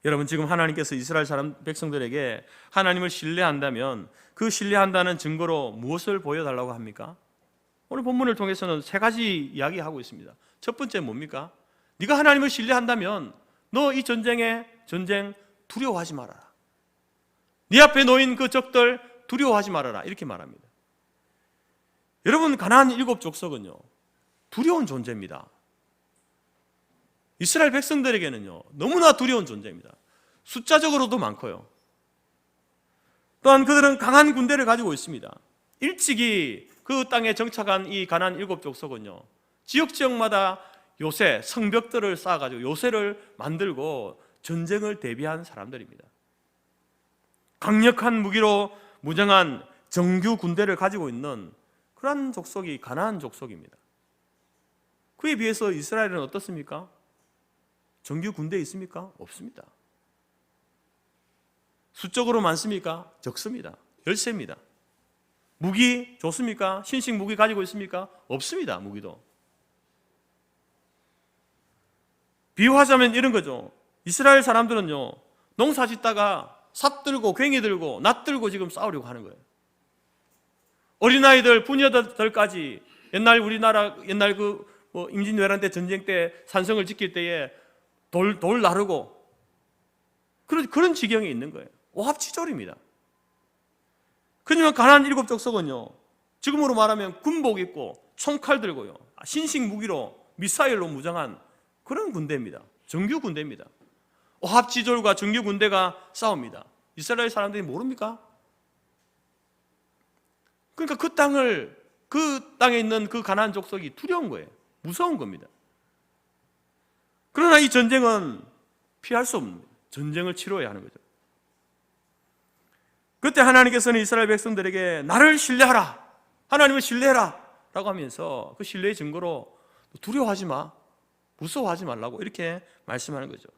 여러분, 지금 하나님께서 이스라엘 백성들에게 하나님을 신뢰한다면 그 신뢰한다는 증거로 무엇을 보여달라고 합니까? 오늘 본문을 통해서는 3가지 이야기하고 있습니다. 첫 번째 뭡니까? 네가 하나님을 신뢰한다면 너 이 전쟁 두려워하지 말아라. 네 앞에 놓인 그 적들 두려워하지 말아라, 이렇게 말합니다. 여러분, 가나안 7족속은요 두려운 존재입니다. 이스라엘 백성들에게는요 너무나 두려운 존재입니다. 숫자적으로도 많고요. 또한 그들은 강한 군대를 가지고 있습니다. 일찍이 그 땅에 정착한 이 가나안 7족속은요 지역마다 요새, 성벽들을 쌓아가지고 요새를 만들고 전쟁을 대비한 사람들입니다. 강력한 무기로 무장한 정규 군대를 가지고 있는 그러한 족속이 가나안 족속입니다. 그에 비해서 이스라엘은 어떻습니까? 정규 군대 있습니까? 없습니다. 수적으로 많습니까? 적습니다. 열세입니다. 무기 좋습니까? 신식 무기 가지고 있습니까? 없습니다. 무기도. 비유하자면 이런 거죠. 이스라엘 사람들은요 농사 짓다가 삽 들고 괭이 들고 낫 들고 지금 싸우려고 하는 거예요. 어린아이들, 부녀들까지 옛날 우리나라 임진왜란 때 전쟁 때 산성을 지킬 때에 돌 나르고 그런 지경에 있는 거예요. 오합지졸입니다. 그러면 가나안 7족속은요 지금으로 말하면 군복 입고 총칼 들고요 신식 무기로 미사일로 무장한 그런 군대입니다. 정규 군대입니다. 오합지졸과 정규 군대가 싸웁니다. 이스라엘 사람들이 모릅니까? 그러니까 그 땅에 있는 그 가나안 족속이 두려운 거예요. 무서운 겁니다. 그러나 이 전쟁은 피할 수 없는 거예요. 전쟁을 치러야 하는 거죠. 그때 하나님께서는 이스라엘 백성들에게 나를 신뢰하라, 하나님을 신뢰해라 라고 하면서 그 신뢰의 증거로 두려워하지 마, 무서워하지 말라고 이렇게 말씀하는 거죠.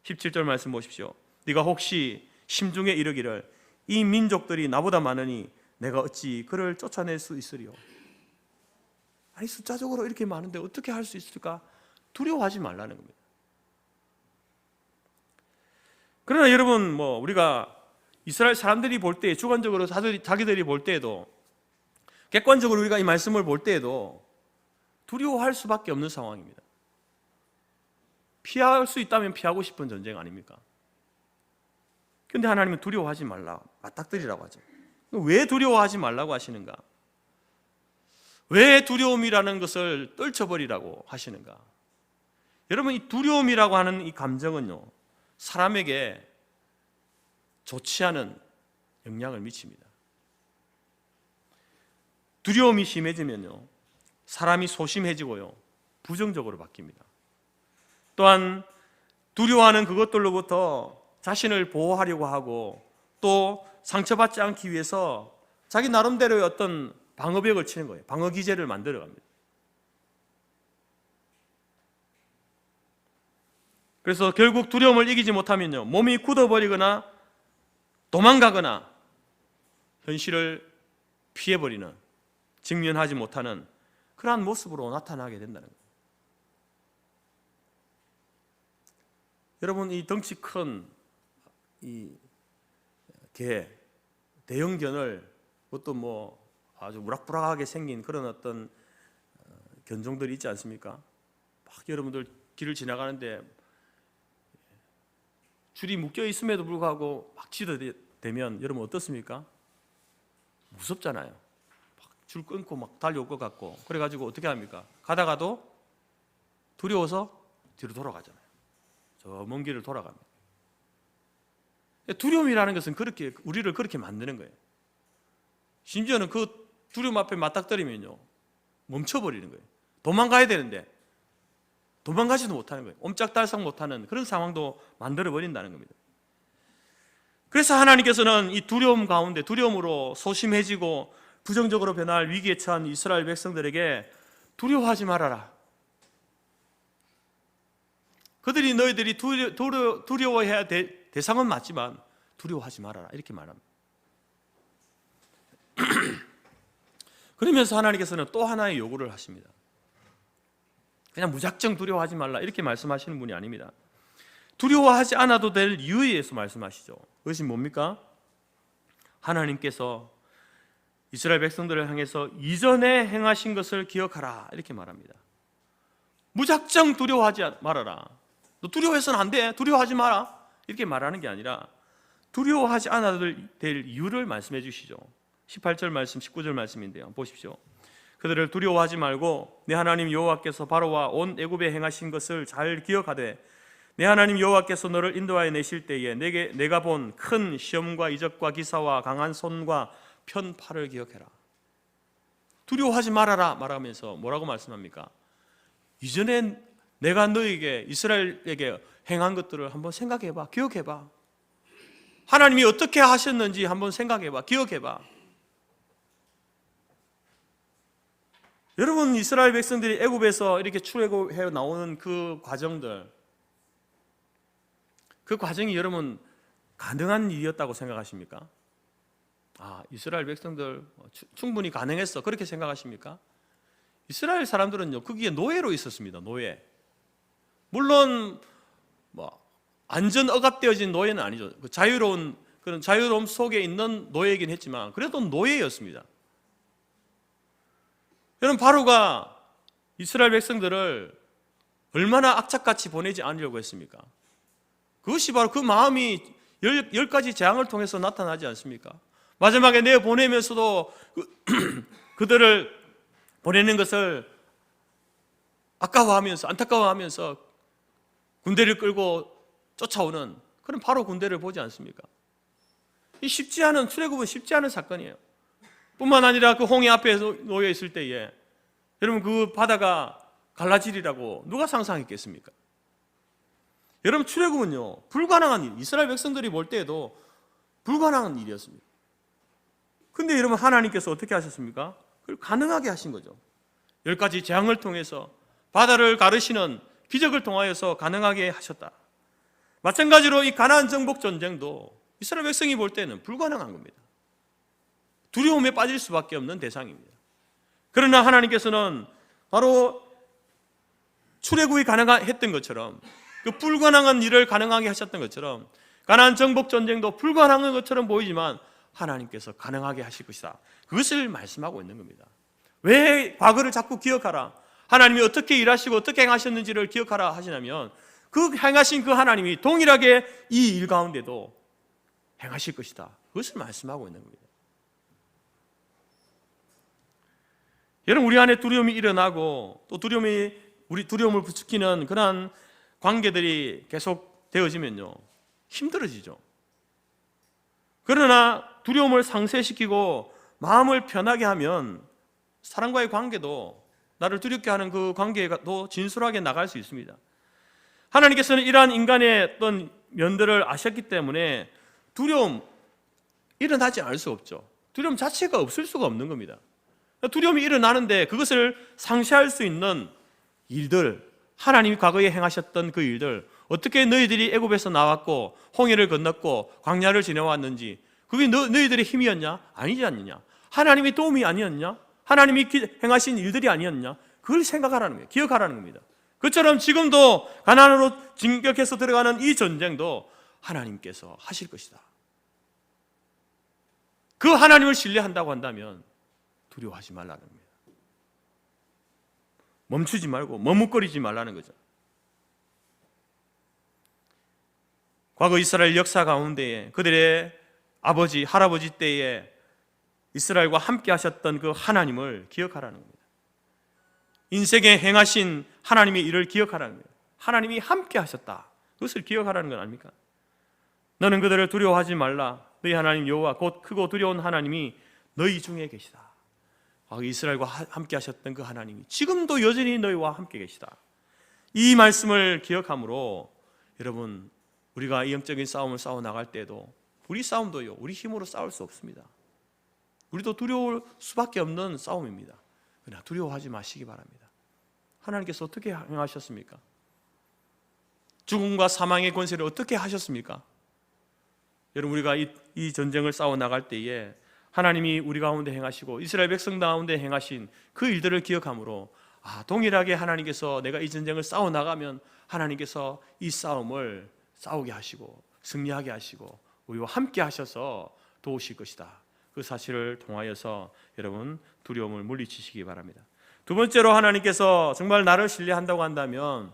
17절 말씀 보십시오. 네가 혹시 심중에 이르기를 이 민족들이 나보다 많으니 내가 어찌 그를 쫓아낼 수 있으리요. 아니 숫자적으로 이렇게 많은데 어떻게 할 수 있을까? 두려워하지 말라는 겁니다. 그러나 여러분 우리가 이스라엘 사람들이 볼 때, 주관적으로 자기들이 볼 때에도, 객관적으로 우리가 이 말씀을 볼 때에도 두려워할 수밖에 없는 상황입니다. 피할 수 있다면 피하고 싶은 전쟁 아닙니까? 그런데 하나님은 두려워하지 말라, 맞닥뜨리라고 하죠. 왜 두려워하지 말라고 하시는가? 왜 두려움이라는 것을 떨쳐버리라고 하시는가? 여러분, 이 두려움이라고 하는 이 감정은요, 사람에게 좋지 않은 영향을 미칩니다. 두려움이 심해지면요, 사람이 소심해지고요, 부정적으로 바뀝니다. 또한 두려워하는 그것들로부터 자신을 보호하려고 하고 또 상처받지 않기 위해서 자기 나름대로의 어떤 방어벽을 치는 거예요. 방어 기제를 만들어 갑니다. 그래서 결국 두려움을 이기지 못하면요, 몸이 굳어버리거나 도망가거나 현실을 피해버리는, 직면하지 못하는 그러한 모습으로 나타나게 된다는 거예요. 여러분, 이 덩치 큰 이 개, 대형견을, 그것도 뭐 아주 우락부락하게 생긴 그런 어떤 견종들이 있지 않습니까? 막 여러분들 길을 지나가는데 줄이 묶여 있음에도 불구하고 막 지도되면 여러분 어떻습니까? 무섭잖아요. 막 줄 끊고 막 달려올 것 같고, 그래가지고 어떻게 합니까? 가다가도 두려워서 뒤로 돌아가잖아요. 저 먼 길을 돌아갑니다. 두려움이라는 것은 그렇게 우리를 그렇게 만드는 거예요. 심지어는 그 두려움 앞에 맞닥뜨리면요, 멈춰버리는 거예요. 도망가야 되는데 도망가지도 못하는 거예요. 옴짝달싹 못하는 그런 상황도 만들어버린다는 겁니다. 그래서 하나님께서는 이 두려움 가운데, 두려움으로 소심해지고 부정적으로 변할 위기에 처한 이스라엘 백성들에게 두려워하지 말아라. 그들이 너희들이 두려워해야 될 대상은 맞지만 두려워하지 말아라, 이렇게 말합니다. 그러면서 하나님께서는 또 하나의 요구를 하십니다. 그냥 무작정 두려워하지 말라 이렇게 말씀하시는 분이 아닙니다. 두려워하지 않아도 될 이유에 의해서 말씀하시죠. 그것이 뭡니까? 하나님께서 이스라엘 백성들을 향해서 이전에 행하신 것을 기억하라 이렇게 말합니다. 무작정 두려워하지 말아라. 너 두려워해서는 안 돼. 두려워하지 마라. 이렇게 말하는 게 아니라 두려워하지 않아도 될 이유를 말씀해 주시죠. 18절 말씀, 19절 말씀인데요. 보십시오. 그들을 두려워하지 말고 내 하나님 여호와께서 바로와 온 애굽에 행하신 것을 잘 기억하되 내 하나님 여호와께서 너를 인도하여 내실 때에 내가 본 큰 시험과 이적과 기사와 강한 손과 편팔을 기억해라. 두려워하지 말아라 말하면서 뭐라고 말씀합니까? 이전에 내가 너에게, 이스라엘에게 행한 것들을 한번 생각해봐, 기억해봐. 하나님이 어떻게 하셨는지 한번 생각해봐, 기억해봐. 여러분, 이스라엘 백성들이 애굽에서 이렇게 출애굽해 나오는 그 과정들, 그 과정이 여러분 가능한 일이었다고 생각하십니까? 이스라엘 백성들 충분히 가능했어, 그렇게 생각하십니까? 이스라엘 사람들은요, 거기에 노예로 있었습니다. 노예. 물론 완전 억압되어진 노예는 아니죠. 그런 자유로움 속에 있는 노예이긴 했지만 그래도 노예였습니다. 여러분, 바로가 이스라엘 백성들을 얼마나 악착같이 보내지 않으려고 했습니까? 그것이 바로 그 마음이 10가지 재앙을 통해서 나타나지 않습니까? 마지막에 내보내면서도 그들을 보내는 것을 아까워하면서, 안타까워하면서 군대를 끌고 쫓아오는 그런 바로 군대를 보지 않습니까? 이 쉽지 않은, 출애굽은 쉽지 않은 사건이에요. 뿐만 아니라 그 홍해 앞에 놓여 있을 때에 여러분 그 바다가 갈라지리라고 누가 상상했겠습니까? 여러분, 출애굽은요 불가능한 일, 이스라엘 백성들이 볼 때에도 불가능한 일이었습니다. 근데 여러분, 하나님께서 어떻게 하셨습니까? 그걸 가능하게 하신 거죠. 10가지 재앙을 통해서, 바다를 가르시는 기적을 통하여서 가능하게 하셨다. 마찬가지로 이 가나안 정복 전쟁도 이스라엘 백성이 볼 때는 불가능한 겁니다. 두려움에 빠질 수밖에 없는 대상입니다. 그러나 하나님께서는 바로 출애굽이 가능했던 것처럼, 그 불가능한 일을 가능하게 하셨던 것처럼, 가나안 정복 전쟁도 불가능한 것처럼 보이지만 하나님께서 가능하게 하실 것이다. 그것을 말씀하고 있는 겁니다. 왜 과거를 자꾸 기억하라, 하나님이 어떻게 일하시고 어떻게 행하셨는지를 기억하라 하시냐면, 그 그 행하신 그 하나님이 동일하게 이 일 가운데도 행하실 것이다. 그것을 말씀하고 있는 겁니다. 여러분, 우리 안에 두려움이 일어나고 또 우리 두려움을 부추기는 그러한 관계들이 계속 되어지면요, 힘들어지죠. 그러나 두려움을 상쇄시키고 마음을 편하게 하면 사람과의 관계도, 나를 두렵게 하는 그 관계가 더 진솔하게 나갈 수 있습니다. 하나님께서는 이러한 인간의 어떤 면들을 아셨기 때문에 두려움 일어나지 않을 수 없죠. 두려움 자체가 없을 수가 없는 겁니다. 두려움이 일어나는데 그것을 상쇄할 수 있는 일들, 하나님이 과거에 행하셨던 그 일들, 어떻게 너희들이 애굽에서 나왔고 홍해를 건넜고 광야를 지나왔는지, 그게 너희들의 힘이었냐? 아니지 않느냐? 하나님의 도움이 아니었냐? 하나님이 행하신 일들이 아니었냐? 그걸 생각하라는 거예요. 기억하라는 겁니다. 그처럼 지금도 가나안으로 진격해서 들어가는 이 전쟁도 하나님께서 하실 것이다. 그 하나님을 신뢰한다고 한다면 두려워하지 말라는 겁니다. 멈추지 말고 머뭇거리지 말라는 거죠. 과거 이스라엘 역사 가운데에 그들의 아버지, 할아버지 때에 이스라엘과 함께 하셨던 그 하나님을 기억하라는 겁니다. 인생에 행하신 하나님의 일을 기억하라는 거예요. 하나님이 함께 하셨다. 그것을 기억하라는 건 아닙니까? 너는 그들을 두려워하지 말라. 너희 하나님 여호와 곧 크고 두려운 하나님이 너희 중에 계시다. 이스라엘과 함께 하셨던 그 하나님이 지금도 여전히 너희와 함께 계시다. 이 말씀을 기억함으로 여러분, 우리가 이 영적인 싸움을 싸워 나갈 때도 우리 싸움도요, 우리 힘으로 싸울 수 없습니다. 우리도 두려울 수밖에 없는 싸움입니다. 그러나 두려워하지 마시기 바랍니다. 하나님께서 어떻게 행하셨습니까? 죽음과 사망의 권세를 어떻게 하셨습니까? 여러분, 우리가 이 전쟁을 싸워 나갈 때에 하나님이 우리 가운데 행하시고 이스라엘 백성 가운데 행하신 그 일들을 기억함으로, 동일하게 하나님께서 내가 이 전쟁을 싸워 나가면 하나님께서 이 싸움을 싸우게 하시고 승리하게 하시고 우리와 함께 하셔서 도우실 것이다. 그 사실을 통하여서 여러분, 두려움을 물리치시기 바랍니다. 두 번째로, 하나님께서 정말 나를 신뢰한다고 한다면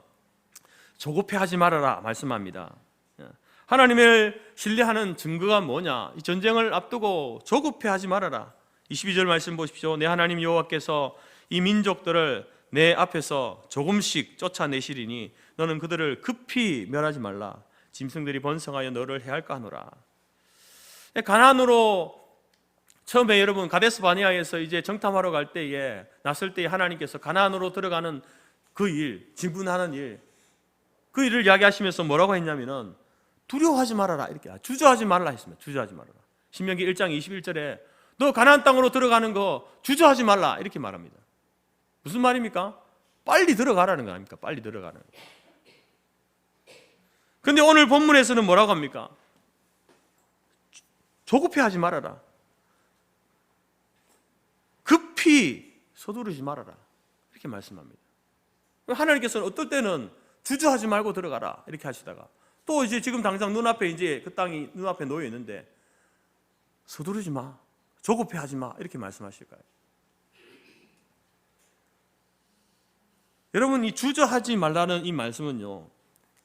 조급해하지 말아라 말씀합니다. 하나님을 신뢰하는 증거가 뭐냐? 이 전쟁을 앞두고 조급해하지 말아라. 22절 말씀 보십시오. 내 하나님 여호와께서 이 민족들을 내 앞에서 조금씩 쫓아내시리니 너는 그들을 급히 멸하지 말라. 짐승들이 번성하여 너를 해할까 하노라. 가나안으로 처음에 여러분 가데스 바네아에서 이제 정탐하러 갈 때에, 났을 때에 하나님께서 가나안으로 들어가는 그 일, 진군하는 일, 그 일을 이야기하시면서 뭐라고 했냐면은 두려워하지 말아라, 이렇게 주저하지 말라 했습니다. 주저하지 말아라. 신명기 1장 21절에 너 가나안 땅으로 들어가는 거 주저하지 말라 이렇게 말합니다. 무슨 말입니까? 빨리 들어가라는 거 아닙니까? 빨리 들어가는 거. 근데 오늘 본문에서는 뭐라고 합니까? 조급해하지 말아라. 급히 서두르지 말아라. 이렇게 말씀합니다. 하나님께서는 어떨 때는 주저하지 말고 들어가라 이렇게 하시다가, 또 이제 지금 당장 눈앞에 이제 그 땅이 눈앞에 놓여 있는데 서두르지 마, 조급해하지 마 이렇게 말씀하실까요? 여러분, 이 주저하지 말라는 이 말씀은요,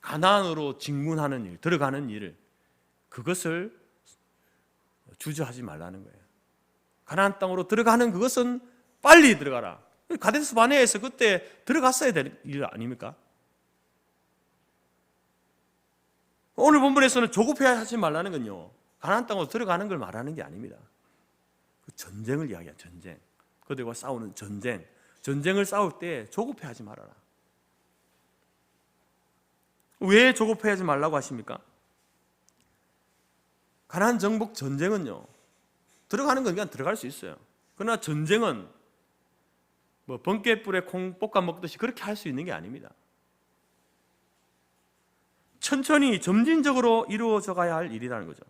가나안으로 직문하는 일, 들어가는 일, 그것을 주저하지 말라는 거예요. 가나안 땅으로 들어가는 그것은 빨리 들어가라. 가데스 바네아에서 그때 들어갔어야 될 일 아닙니까? 오늘 본문에서는 조급해하지 말라는 건요, 가나안 땅으로 들어가는 걸 말하는 게 아닙니다. 그 전쟁을 이야기해요. 전쟁. 그들과 싸우는 전쟁. 전쟁을 싸울 때 조급해하지 말아라. 왜 조급해하지 말라고 하십니까? 가나안 정복 전쟁은요, 들어가는 건 그냥 들어갈 수 있어요. 그러나 전쟁은 뭐 번개불에 콩 볶아 먹듯이 그렇게 할 수 있는 게 아닙니다. 천천히 점진적으로 이루어져 가야 할 일이라는 거죠.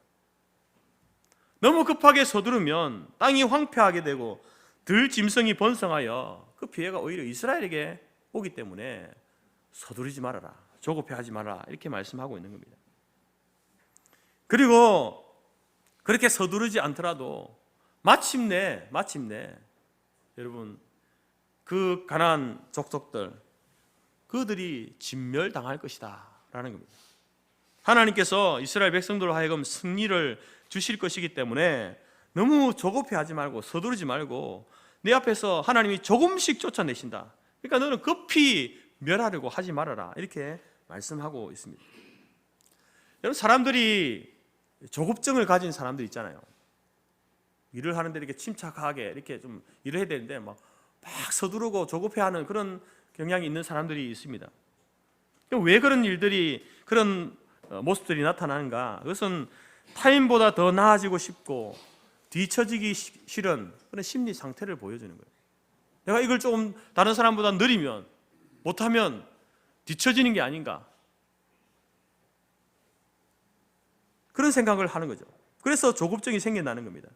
너무 급하게 서두르면 땅이 황폐하게 되고 들 짐승이 번성하여 그 피해가 오히려 이스라엘에게 오기 때문에 서두르지 말아라, 조급해하지 말아라 이렇게 말씀하고 있는 겁니다. 그리고 그렇게 서두르지 않더라도 마침내 여러분, 그 가나안 족속들, 그들이 진멸당할 것이다 겁니다. 하나님께서 이스라엘 백성들로 하여금 승리를 주실 것이기 때문에 너무 조급해하지 말고 서두르지 말고 내 앞에서 하나님이 조금씩 쫓아내신다. 그러니까 너는 급히 멸하려고 하지 말아라. 이렇게 말씀하고 있습니다. 여러분, 사람들이 조급증을 가진 사람들 있잖아요. 일을 하는데 이렇게 침착하게 이렇게 좀 일을 해야 되는데 막 서두르고 조급해하는 그런 경향이 있는 사람들이 있습니다. 왜 그런 일들이, 그런 모습들이 나타나는가? 그것은 타인보다 더 나아지고 싶고 뒤처지기 싫은 그런 심리 상태를 보여주는 거예요. 내가 이걸 조금 다른 사람보다 느리면, 못하면 뒤처지는 게 아닌가, 그런 생각을 하는 거죠. 그래서 조급증이 생겨나는 겁니다.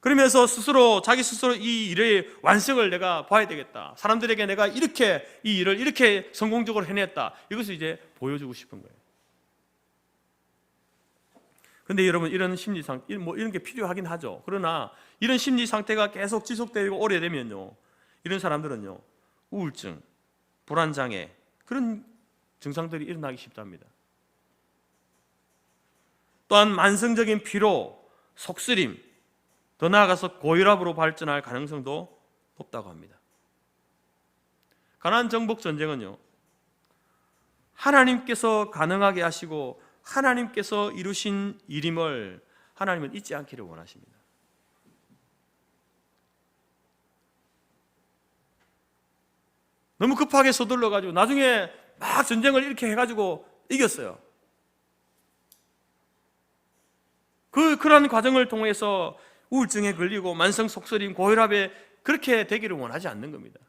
그러면서 자기 스스로 이 일의 완성을 내가 봐야 되겠다, 사람들에게 내가 이렇게 이 일을 이렇게 성공적으로 해냈다, 이것을 이제 보여주고 싶은 거예요. 근데 여러분, 이런 심리 상태, 이런 게 필요하긴 하죠. 그러나 이런 심리 상태가 계속 지속되고 오래되면요, 이런 사람들은요, 우울증, 불안장애, 그런 증상들이 일어나기 쉽답니다. 또한 만성적인 피로, 속쓰림, 더 나아가서 고혈압으로 발전할 가능성도 높다고 합니다. 가나안 정복 전쟁은요, 하나님께서 가능하게 하시고 하나님께서 이루신 일임을 하나님은 잊지 않기를 원하십니다. 너무 급하게 서둘러가지고 나중에 막 전쟁을 이렇게 해가지고 이겼어요. 그런 과정을 통해서 우울증에 걸리고 만성 속쓰림, 고혈압에 그렇게 되기를 원하지 않는 겁니다.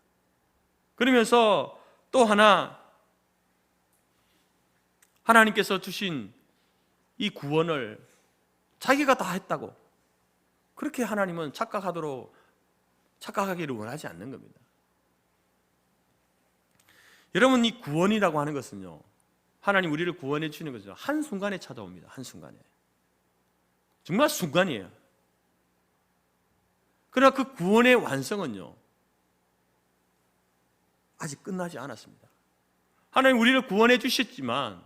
그러면서 또 하나, 하나님께서 주신 이 구원을 자기가 다 했다고 그렇게 하나님은 착각하기를 원하지 않는 겁니다. 여러분, 이 구원이라고 하는 것은요, 하나님 우리를 구원해 주시는 것은 한순간에 찾아옵니다. 한순간에. 정말 순간이에요. 그러나 그 구원의 완성은요, 아직 끝나지 않았습니다. 하나님 우리를 구원해 주셨지만,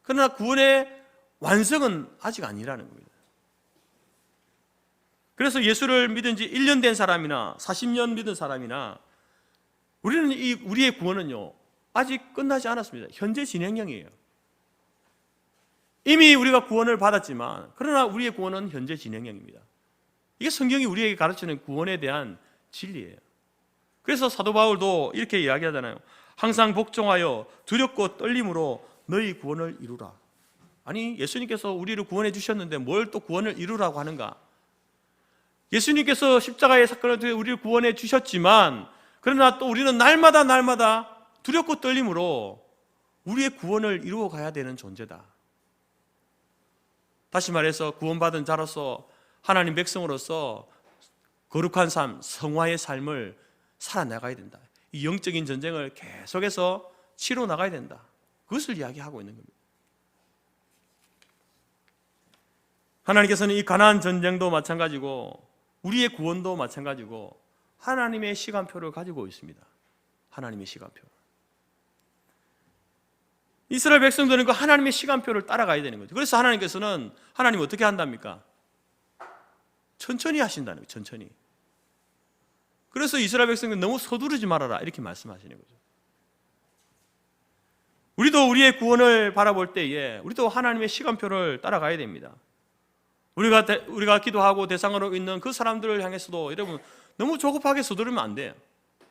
그러나 구원의 완성은 아직 아니라는 겁니다. 그래서 예수를 믿은 지 1년 된 사람이나 40년 믿은 사람이나 우리는 우리의 구원은요, 아직 끝나지 않았습니다. 현재 진행형이에요. 이미 우리가 구원을 받았지만, 그러나 우리의 구원은 현재 진행형입니다. 이게 성경이 우리에게 가르치는 구원에 대한 진리예요. 그래서 사도 바울도 이렇게 이야기하잖아요. 항상 복종하여 두렵고 떨림으로 너희 구원을 이루라. 아니, 예수님께서 우리를 구원해 주셨는데 뭘 또 구원을 이루라고 하는가? 예수님께서 십자가의 사건을 통해 우리를 구원해 주셨지만, 그러나 또 우리는 날마다 두렵고 떨림으로 우리의 구원을 이루어 가야 되는 존재다. 다시 말해서 구원받은 자로서, 하나님 백성으로서 거룩한 삶, 성화의 삶을 살아나가야 된다. 이 영적인 전쟁을 계속해서 치러 나가야 된다. 그것을 이야기하고 있는 겁니다. 하나님께서는 이 가나안 전쟁도 마찬가지고 우리의 구원도 마찬가지고 하나님의 시간표를 가지고 있습니다. 하나님의 시간표. 이스라엘 백성들은 그 하나님의 시간표를 따라가야 되는 거죠. 그래서 하나님께서는 하나님 어떻게 한답니까? 천천히 하신다는 거예요. 천천히. 그래서 이스라엘 백성들은 너무 서두르지 말아라 이렇게 말씀하시는 거죠. 우리도 우리의 구원을 바라볼 때에 우리도 하나님의 시간표를 따라가야 됩니다. 우리가 기도하고 대상으로 있는 그 사람들을 향해서도 여러분 너무 조급하게 서두르면 안 돼요.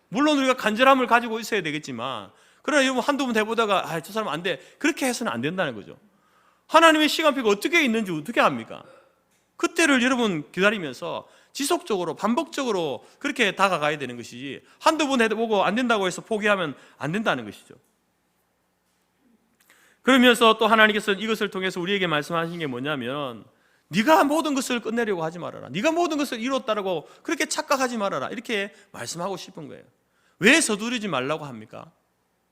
물론 우리가 간절함을 가지고 있어야 되겠지만, 그러나 여러분 한두 번 해보다가 저 사람 안 돼, 그렇게 해서는 안 된다는 거죠. 하나님의 시간표가 어떻게 있는지 어떻게 압니까? 그때를 여러분 기다리면서 지속적으로 반복적으로 그렇게 다가가야 되는 것이지, 한두 번 해보고 안 된다고 해서 포기하면 안 된다는 것이죠. 그러면서 또 하나님께서 이것을 통해서 우리에게 말씀하신 게 뭐냐면, 네가 모든 것을 끝내려고 하지 말아라, 네가 모든 것을 이뤘다라고 그렇게 착각하지 말아라, 이렇게 말씀하고 싶은 거예요. 왜 서두르지 말라고 합니까?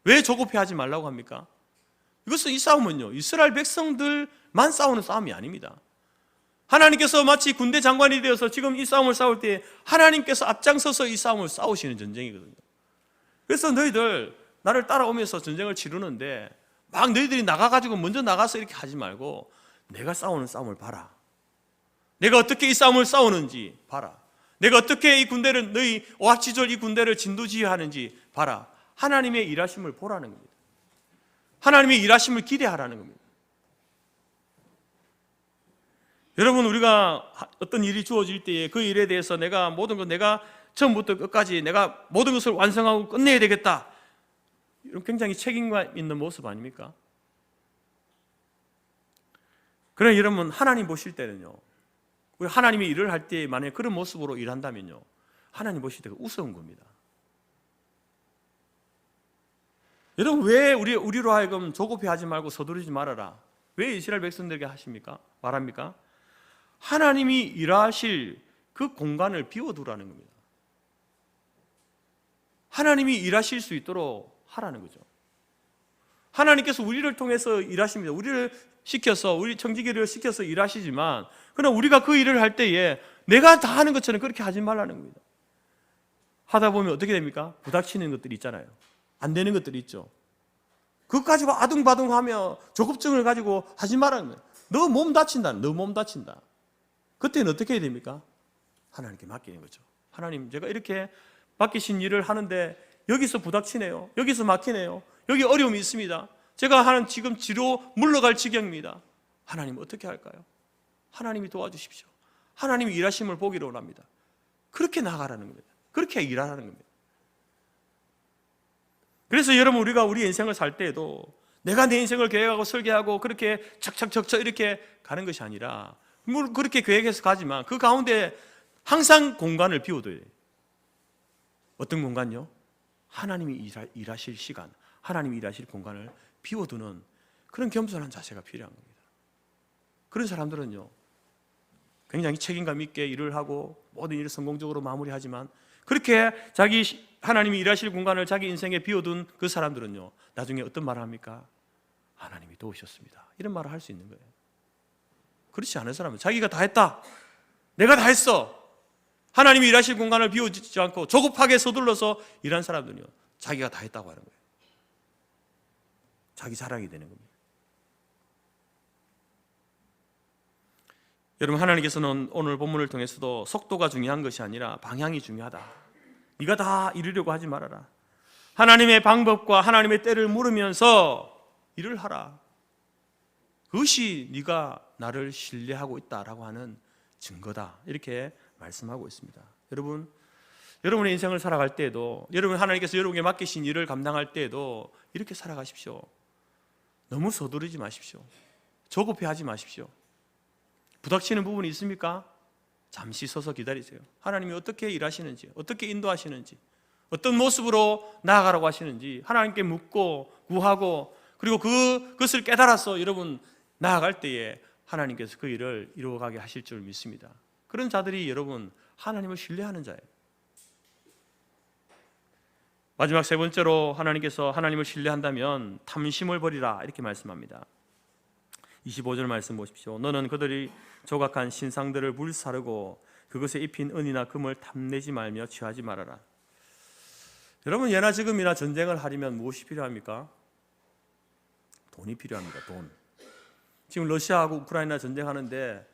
왜 조급해하지 말라고 합니까? 이것은, 이 싸움은요, 이스라엘 백성들만 싸우는 싸움이 아닙니다. 하나님께서 마치 군대 장관이 되어서 지금 이 싸움을 싸울 때 하나님께서 앞장서서 이 싸움을 싸우시는 전쟁이거든요. 그래서 너희들 나를 따라오면서 전쟁을 치르는데 막 너희들이 나가가지고 먼저 나가서 이렇게 하지 말고 내가 싸우는 싸움을 봐라. 내가 어떻게 이 싸움을 싸우는지 봐라. 내가 어떻게 이 군대를, 너희 오합지졸 이 군대를 진두지휘하는지 봐라. 하나님의 일하심을 보라는 겁니다. 하나님의 일하심을 기대하라는 겁니다. 여러분, 우리가 어떤 일이 주어질 때에 그 일에 대해서 내가 모든 것, 내가 처음부터 끝까지 내가 모든 것을 완성하고 끝내야 되겠다, 이런 굉장히 책임감 있는 모습 아닙니까? 그러나 여러분, 하나님 보실 때는요, 우리 하나님이 일을 할 때 만약에 그런 모습으로 일한다면요, 하나님 보실 때가 우스운 겁니다. 여러분, 왜 우리로 하여금 조급해하지 말고 서두르지 말아라, 왜 이스라엘 백성들에게 하십니까? 말합니까? 하나님이 일하실 그 공간을 비워두라는 겁니다. 하나님이 일하실 수 있도록 하라는 거죠. 하나님께서 우리를 통해서 일하십니다. 우리를 시켜서, 우리 청지기를 시켜서 일하시지만, 그러나 우리가 그 일을 할 때에 내가 다 하는 것처럼 그렇게 하지 말라는 겁니다. 하다 보면 어떻게 됩니까? 부닥치는 것들이 있잖아요. 안 되는 것들이 있죠. 그것까지 아둥바둥하며 조급증을 가지고 하지 말라는 거예요. 너 몸 다친다. 너 몸 다친다. 그때는 어떻게 해야 됩니까? 하나님께 맡기는 거죠. 하나님, 제가 이렇게 맡기신 일을 하는데 여기서 부닥치네요. 여기서 막히네요. 여기 어려움이 있습니다. 제가 하는 지금 지로 물러갈 지경입니다. 하나님, 어떻게 할까요? 하나님이 도와주십시오. 하나님이 일하심을 보기를 원합니다. 그렇게 나가라는 겁니다. 그렇게 일하라는 겁니다. 그래서 여러분, 우리가 우리 인생을 살 때에도 내가 내 인생을 계획하고 설계하고 그렇게 착착착착 이렇게 가는 것이 아니라, 물론 그렇게 계획해서 가지만 그 가운데 항상 공간을 비워둬야 돼요. 어떤 공간요? 하나님이 일하실 시간, 하나님이 일하실 공간을 비워두는 그런 겸손한 자세가 필요한 겁니다. 그런 사람들은요, 굉장히 책임감 있게 일을 하고 모든 일을 성공적으로 마무리하지만, 그렇게 자기 하나님이 일하실 공간을 자기 인생에 비워둔 그 사람들은요, 나중에 어떤 말을 합니까? 하나님이 도우셨습니다, 이런 말을 할 수 있는 거예요. 그렇지 않은 사람은 자기가 다 했다, 내가 다 했어, 하나님이 일하실 공간을 비워주지 않고 조급하게 서둘러서 일한 사람들은요, 자기가 다 했다고 하는 거예요. 자기 자랑이 되는 겁니다. 여러분, 하나님께서는 오늘 본문을 통해서도 속도가 중요한 것이 아니라 방향이 중요하다, 네가 다 이루려고 하지 말아라, 하나님의 방법과 하나님의 때를 물으면서 일을 하라, 그것이 네가 나를 신뢰하고 있다라고 하는 증거다, 이렇게 말씀하고 있습니다. 여러분, 여러분의 인생을 살아갈 때에도, 여러분 하나님께서 여러분에게 맡기신 일을 감당할 때에도 이렇게 살아가십시오. 너무 서두르지 마십시오. 조급해하지 마십시오. 부닥치는 부분이 있습니까? 잠시 서서 기다리세요. 하나님이 어떻게 일하시는지, 어떻게 인도하시는지, 어떤 모습으로 나아가라고 하시는지 하나님께 묻고 구하고, 그리고 그것을 깨달아서 여러분 나아갈 때에 하나님께서 그 일을 이루어가게 하실 줄 믿습니다. 그런 자들이 여러분 하나님을 신뢰하는 자예요. 마지막 세 번째로 하나님께서 하나님을 신뢰한다면 탐심을 버리라, 이렇게 말씀합니다. 25절 말씀 보십시오. 너는 그들이 조각한 신상들을 불사르고 그것에 입힌 은이나 금을 탐내지 말며 취하지 말아라. 여러분, 예나 지금이나 전쟁을 하려면 무엇이 필요합니까? 돈이 필요합니다. 돈. 지금 러시아하고 우크라이나 전쟁하는데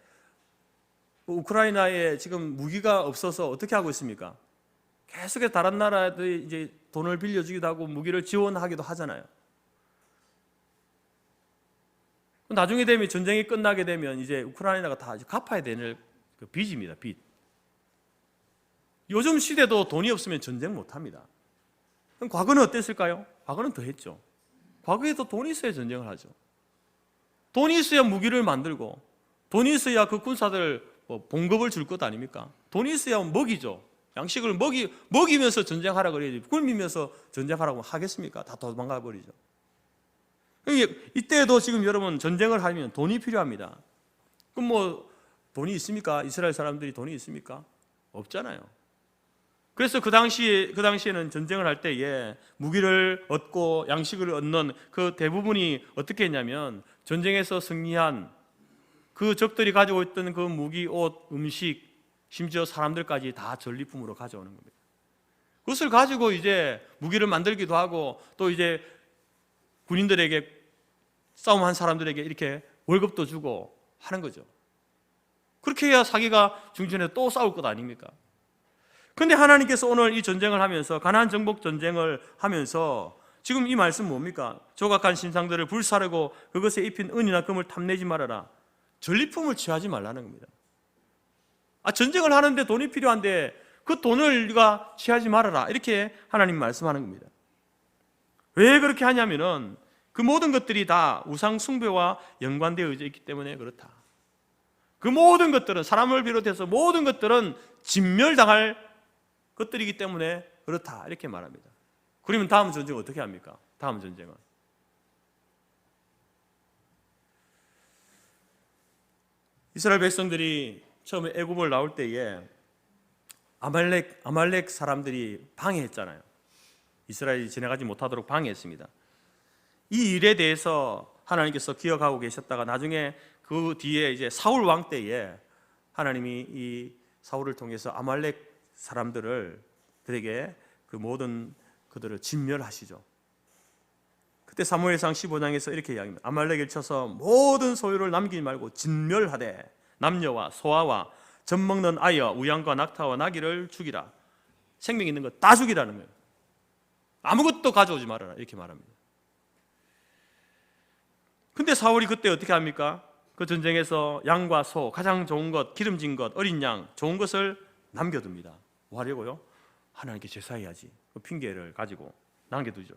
우크라이나에 지금 무기가 없어서 어떻게 하고 있습니까? 계속해서 다른 나라들이 이제 돈을 빌려주기도 하고 무기를 지원하기도 하잖아요. 나중에 되면, 전쟁이 끝나게 되면 이제 우크라이나가 다 갚아야 되는 그 빚입니다. 빚. 요즘 시대도 돈이 없으면 전쟁 못합니다. 그럼 과거는 어땠을까요? 과거는 더 했죠. 과거에도 돈이 있어야 전쟁을 하죠. 돈이 있어야 무기를 만들고, 돈이 있어야 그 군사들 봉급을 줄 것 아닙니까? 돈이 있어야 먹이죠. 양식을 먹이면서 전쟁하라 그래야지, 굶이면서 전쟁하라고 하겠습니까? 다 도망가 버리죠. 이때도 지금 여러분 전쟁을 하면 돈이 필요합니다. 그럼 뭐 돈이 있습니까? 이스라엘 사람들이 돈이 있습니까? 없잖아요. 그래서 그 당시에는 전쟁을 할 때에 무기를 얻고 양식을 얻는 그 대부분이 어떻게 했냐면, 전쟁에서 승리한 그 적들이 가지고 있던 그 무기, 옷, 음식, 심지어 사람들까지 다 전리품으로 가져오는 겁니다. 그것을 가지고 이제 무기를 만들기도 하고, 또 이제 군인들에게 싸움한 사람들에게 이렇게 월급도 주고 하는 거죠. 그렇게 해야 자기가 중전에 또 싸울 것 아닙니까? 그런데 하나님께서 오늘 이 전쟁을 하면서, 가나안 정복 전쟁을 하면서 지금 이 말씀 뭡니까? 조각한 신상들을 불사르고 그것에 입힌 은이나 금을 탐내지 말아라. 전리품을 취하지 말라는 겁니다. 전쟁을 하는데 돈이 필요한데 그 돈을 네가 취하지 말아라, 이렇게 하나님 말씀하는 겁니다. 왜 그렇게 하냐면은 그 모든 것들이 다 우상 숭배와 연관되어 있기 때문에 그렇다. 그 모든 것들은, 사람을 비롯해서 모든 것들은 진멸당할 것들이기 때문에 그렇다, 이렇게 말합니다. 그러면 다음 전쟁은 어떻게 합니까? 다음 전쟁은 이스라엘 백성들이 처음에 애굽을 나올 때에 아말렉 사람들이 방해했잖아요. 이스라엘이 지나가지 못하도록 방해했습니다. 이 일에 대해서 하나님께서 기억하고 계셨다가 나중에 그 뒤에 이제 사울 왕 때에 하나님이 이 사울을 통해서 아말렉 사람들에게 그 모든 그들을 진멸하시죠. 그때 사무엘상 15장에서 이렇게 이야기합니다. 아말렉을 쳐서 모든 소유를 남기지 말고 진멸하되 남녀와 소아와 젖 먹는 아이와 우양과 낙타와 나귀를 죽이라. 생명 있는 거 다 죽이라는 거예요. 아무것도 가져오지 말아라, 이렇게 말합니다. 근데 사울이 그때 어떻게 합니까? 그 전쟁에서 양과 소, 가장 좋은 것, 기름진 것, 어린 양, 좋은 것을 남겨둡니다. 뭐 하려고요? 하나님께 제사해야지. 그 핑계를 가지고 남겨두죠.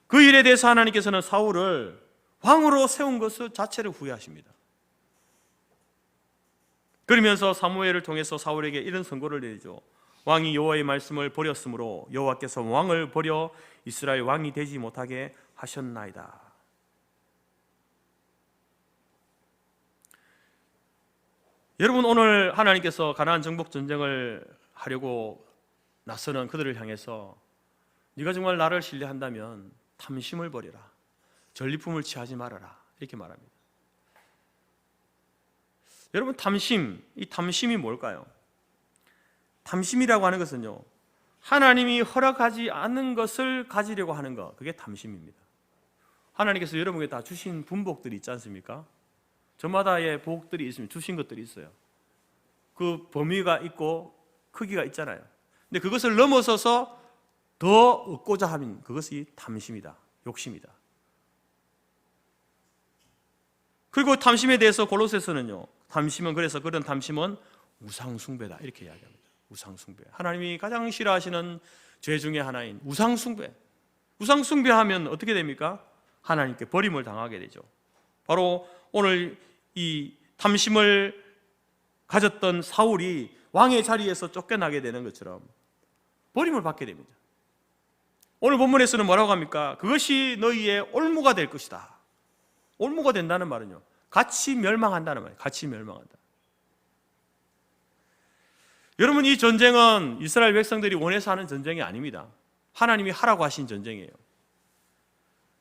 그 일에 대해서 하나님께서는 사울을 왕으로 세운 것을 자체를 후회하십니다. 그러면서 사무엘을 통해서 사울에게 이런 선고를 내리죠. 왕이 여호와의 말씀을 버렸으므로 여호와께서 왕을 버려 이스라엘 왕이 되지 못하게 하셨나이다. 여러분, 오늘 하나님께서 가나안 정복 전쟁을 하려고 나서는 그들을 향해서 네가 정말 나를 신뢰한다면 탐심을 버려라, 전리품을 취하지 말아라, 이렇게 말합니다. 여러분, 이 탐심이 뭘까요? 탐심이라고 하는 것은요, 하나님이 허락하지 않은 것을 가지려고 하는 것, 그게 탐심입니다. 하나님께서 여러분에게 다 주신 분복들이 있지 않습니까? 저마다의 복들이 있으면 주신 것들이 있어요. 그 범위가 있고 크기가 있잖아요. 근데 그것을 넘어서서 더 얻고자 하는 그것이 탐심이다, 욕심이다. 그리고 탐심에 대해서 골로새서는요, 그래서 그런 탐심은 우상숭배다, 이렇게 이야기합니다. 우상숭배, 하나님이 가장 싫어하시는 죄 중에 하나인 우상숭배. 우상숭배하면 어떻게 됩니까? 하나님께 버림을 당하게 되죠. 바로 오늘 이 탐심을 가졌던 사울이 왕의 자리에서 쫓겨나게 되는 것처럼 버림을 받게 됩니다. 오늘 본문에서는 뭐라고 합니까? 그것이 너희의 올무가 될 것이다. 올무가 된다는 말은요, 같이 멸망한다는 말이에요. 같이 멸망한다. 여러분, 이 전쟁은 이스라엘 백성들이 원해서 하는 전쟁이 아닙니다. 하나님이 하라고 하신 전쟁이에요.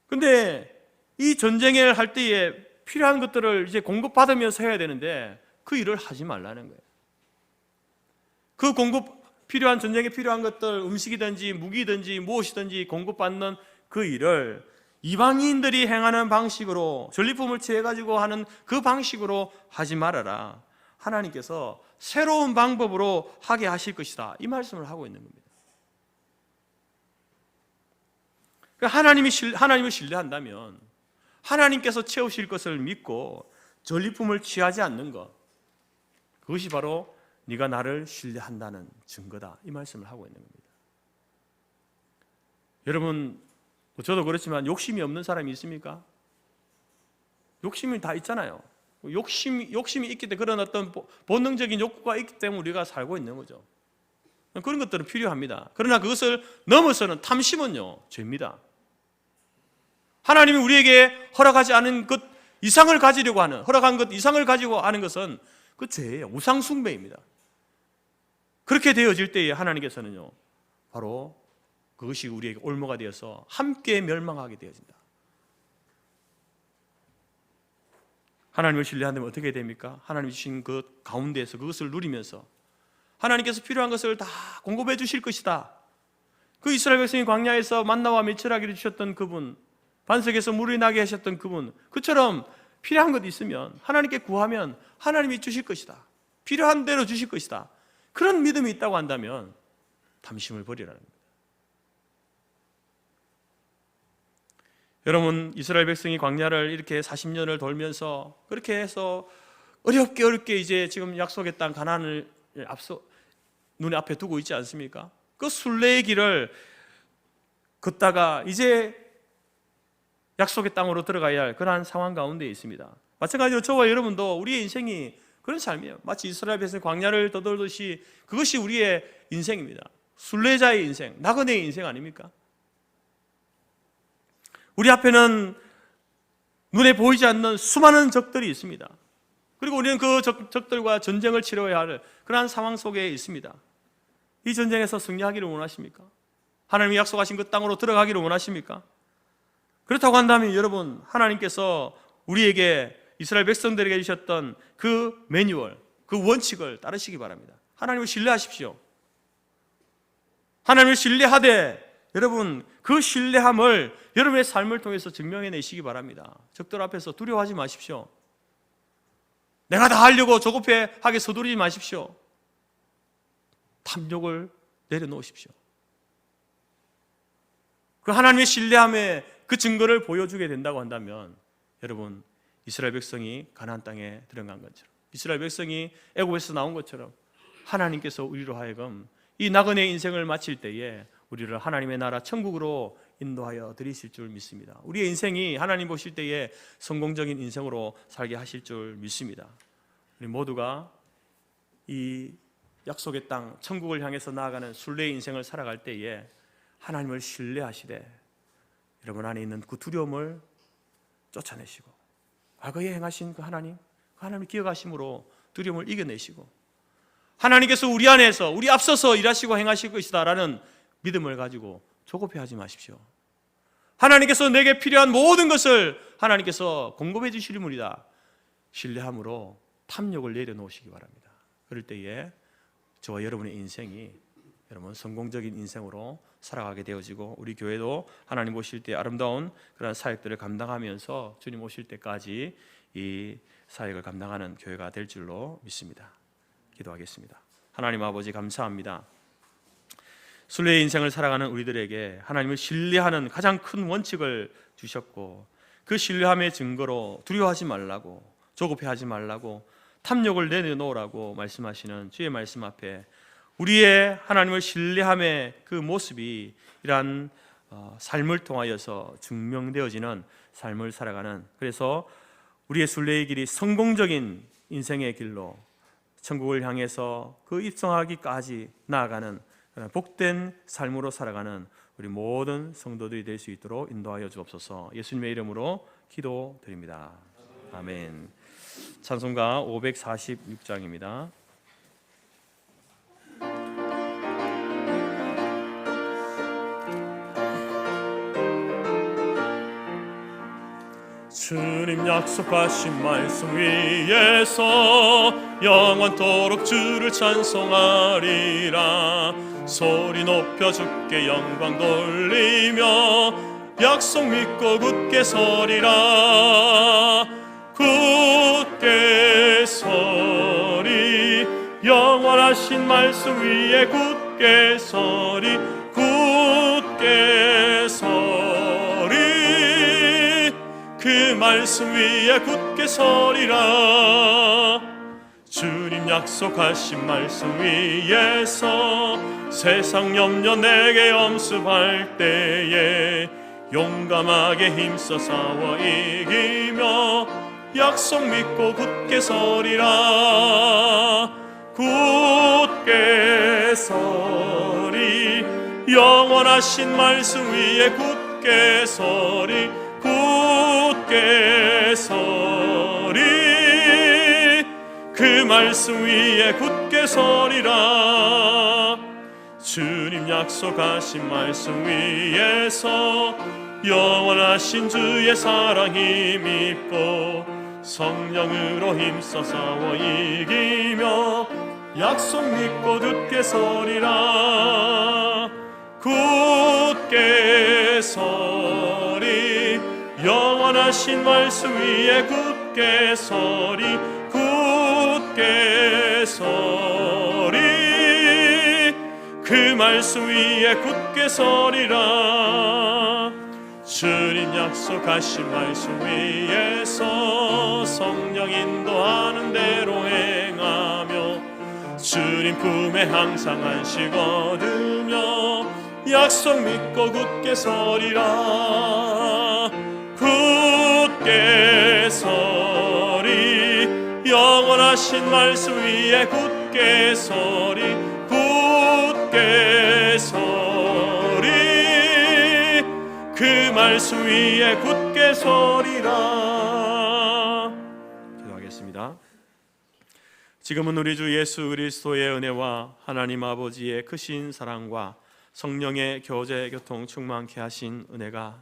그런데 이 전쟁을 할 때에 필요한 것들을 이제 공급받으면서 해야 되는데 그 일을 하지 말라는 거예요. 그 필요한 전쟁에 필요한 것들, 음식이든지 무기든지 무엇이든지 공급받는 그 일을 이방인들이 행하는 방식으로, 전리품을 취해가지고 하는 그 방식으로 하지 말아라. 하나님께서 새로운 방법으로 하게 하실 것이다, 이 말씀을 하고 있는 겁니다. 하나님을 신뢰한다면 하나님께서 채우실 것을 믿고 전리품을 취하지 않는 것, 그것이 바로 네가 나를 신뢰한다는 증거다, 이 말씀을 하고 있는 겁니다. 여러분, 저도 그렇지만 욕심이 없는 사람이 있습니까? 욕심이 다 있잖아요. 욕심이 있기 때문에, 그런 어떤 본능적인 욕구가 있기 때문에 우리가 살고 있는 거죠. 그런 것들은 필요합니다. 그러나 그것을 넘어서는 탐심은요, 죄입니다. 하나님이 우리에게 허락하지 않은 것 이상을 가지려고 하는, 허락한 것 이상을 가지고 하는 것은 그 죄예요. 우상숭배입니다. 그렇게 되어질 때에 하나님께서는요, 바로 그것이 우리에게 올무가 되어서 함께 멸망하게 되어진다. 하나님을 신뢰한다면 어떻게 됩니까? 하나님이 주신 그 가운데에서 그것을 누리면서 하나님께서 필요한 것을 다 공급해 주실 것이다. 그 이스라엘 백성이 광야에서 만나와 메추라기를 주셨던 그분, 반석에서 물이 나게 하셨던 그분, 그처럼 필요한 것 있으면 하나님께 구하면 하나님이 주실 것이다. 필요한 대로 주실 것이다. 그런 믿음이 있다고 한다면 탐심을 버리라는 겁니다. 여러분, 이스라엘 백성이 광야를 이렇게 40년을 돌면서 그렇게 해서 어렵게 이제 지금 약속의 땅 가나안을 앞서 눈에 앞에 두고 있지 않습니까? 그 순례의 길을 걷다가 이제 약속의 땅으로 들어가야 할 그러한 상황 가운데 있습니다. 마찬가지로 저와 여러분도 우리의 인생이 그런 삶이에요. 마치 이스라엘 백성이 광야를 떠돌듯이 그것이 우리의 인생입니다. 순례자의 인생, 나그네의 인생 아닙니까? 우리 앞에는 눈에 보이지 않는 수많은 적들이 있습니다. 그리고 우리는 그 적들과 전쟁을 치러야 할 그러한 상황 속에 있습니다. 이 전쟁에서 승리하기를 원하십니까? 하나님이 약속하신 그 땅으로 들어가기를 원하십니까? 그렇다고 한다면 여러분, 하나님께서 우리에게 이스라엘 백성들에게 주셨던 그 매뉴얼, 그 원칙을 따르시기 바랍니다. 하나님을 신뢰하십시오. 하나님을 신뢰하되 여러분, 그 신뢰함을 여러분의 삶을 통해서 증명해내시기 바랍니다. 적들 앞에서 두려워하지 마십시오. 내가 다 하려고 조급하게 서두르지 마십시오. 탐욕을 내려놓으십시오. 그 하나님의 신뢰함의 그 증거를 보여주게 된다고 한다면 여러분, 이스라엘 백성이 가나안 땅에 들어간 것처럼, 이스라엘 백성이 애굽에서 나온 것처럼 하나님께서 우리로 하여금 이 나그네 인생을 마칠 때에 우리를 하나님의 나라 천국으로 인도하여 드리실 줄 믿습니다. 우리의 인생이 하나님 보실 때에 성공적인 인생으로 살게 하실 줄 믿습니다. 우리 모두가 이 약속의 땅 천국을 향해서 나아가는 순례의 인생을 살아갈 때에 하나님을 신뢰하시되 여러분 안에 있는 그 두려움을 쫓아내시고 과거에 행하신 그 하나님을 기억하심으로 두려움을 이겨내시고 하나님께서 우리 안에서 우리 앞서서 일하시고 행하실 것이다 라는 믿음을 가지고 조급해하지 마십시오. 하나님께서 내게 필요한 모든 것을 하나님께서 공급해 주실 분이다. 신뢰함으로 탐욕을 내려놓으시기 바랍니다. 그럴 때에 저와 여러분의 인생이 여러분 성공적인 인생으로 살아가게 되어지고 우리 교회도 하나님 오실 때 아름다운 그런 사역들을 감당하면서 주님 오실 때까지 이 사역을 감당하는 교회가 될 줄로 믿습니다. 기도하겠습니다. 하나님 아버지 감사합니다. 순례의 인생을 살아가는 우리들에게 하나님을 신뢰하는 가장 큰 원칙을 주셨고 그 신뢰함의 증거로 두려워하지 말라고 조급해하지 말라고 탐욕을 내려놓으라고 말씀하시는 주의 말씀 앞에 우리의 하나님을 신뢰함의 그 모습이 이러한 삶을 통하여서 증명되어지는 삶을 살아가는 그래서 우리의 순례의 길이 성공적인 인생의 길로 천국을 향해서 그 입성하기까지 나아가는 복된 삶으로 살아가는 우리 모든 성도들이 될 수 있도록 인도하여 주옵소서. 예수님의 이름으로 기도드립니다. 아멘. 찬송가 546장입니다. 주님 약속하신 말씀 위에서 영원토록 주를 찬송하리라. 소리 높여 주께 영광 돌리며 약속 믿고 굳게 서리라. 굳게 서리 영원하신 말씀 위에 굳게 서리 굳게 서리 그 말씀 위에 굳게 서리라. 주님 약속하신 말씀 위에서 세상 염려 내게 엄습할 때에 용감하게 힘써 싸워 이기며 약속 믿고 굳게 서리라. 굳게 서리 영원하신 말씀 위에 굳게 서리 굳게 서리 그 말씀 위에 굳게 서리라. 주님 약속하신 말씀 위에서 영원하신 주의 사랑 힘입고 성령으로 힘써 싸워 이기며 약속 믿고 굳게 서리라. 굳게 서리 영원하신 말씀 위에 굳게 서리 굳게 서리 그 말씀 위에 굳게 서리라. 주님 약속하신 말씀 위에서 성령 인도하는 대로 행하며 주님 품에 항상 안식 얻으며 약속 믿고 굳게 서리라. 굳게 서리 영원하신 말씀 위에 굳게 서리 굳게 서리 그 말씀 위에 굳게 서리라. 기도하겠습니다. 지금은 우리 주 예수 그리스도의 은혜와 하나님 아버지의 크신 사랑과 성령의 교제 교통 충만케 하신 은혜가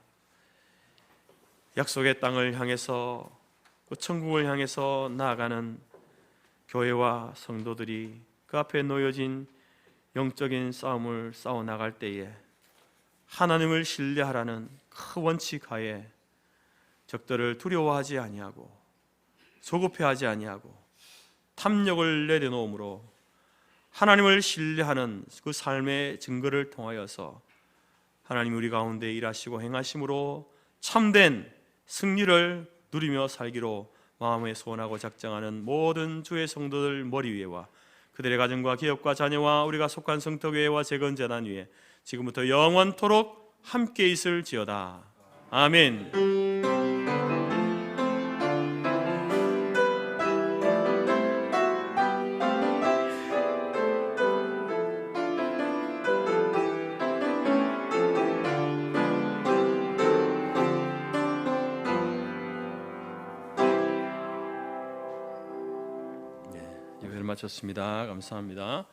약속의 땅을 향해서 그 천국을 향해서 나아가는 교회와 성도들이 그 앞에 놓여진 영적인 싸움을 싸워 나갈 때에 하나님을 신뢰하라는 그 원칙 하에 적들을 두려워하지 아니하고 조급해하지 아니하고 탐욕을 내려놓음으로 하나님을 신뢰하는 그 삶의 증거를 통하여서 하나님 우리 가운데 일하시고 행하심으로 참된 승리를 누리며 살기로 마음에 소원하고 작정하는 모든 주의 성도들 머리 위에와 그들의 가정과 기업과 자녀와 우리가 속한 성도교회와 재건재단 위에 지금부터 영원토록 함께 있을지어다. 아멘. 예배를 마쳤습니다. 감사합니다.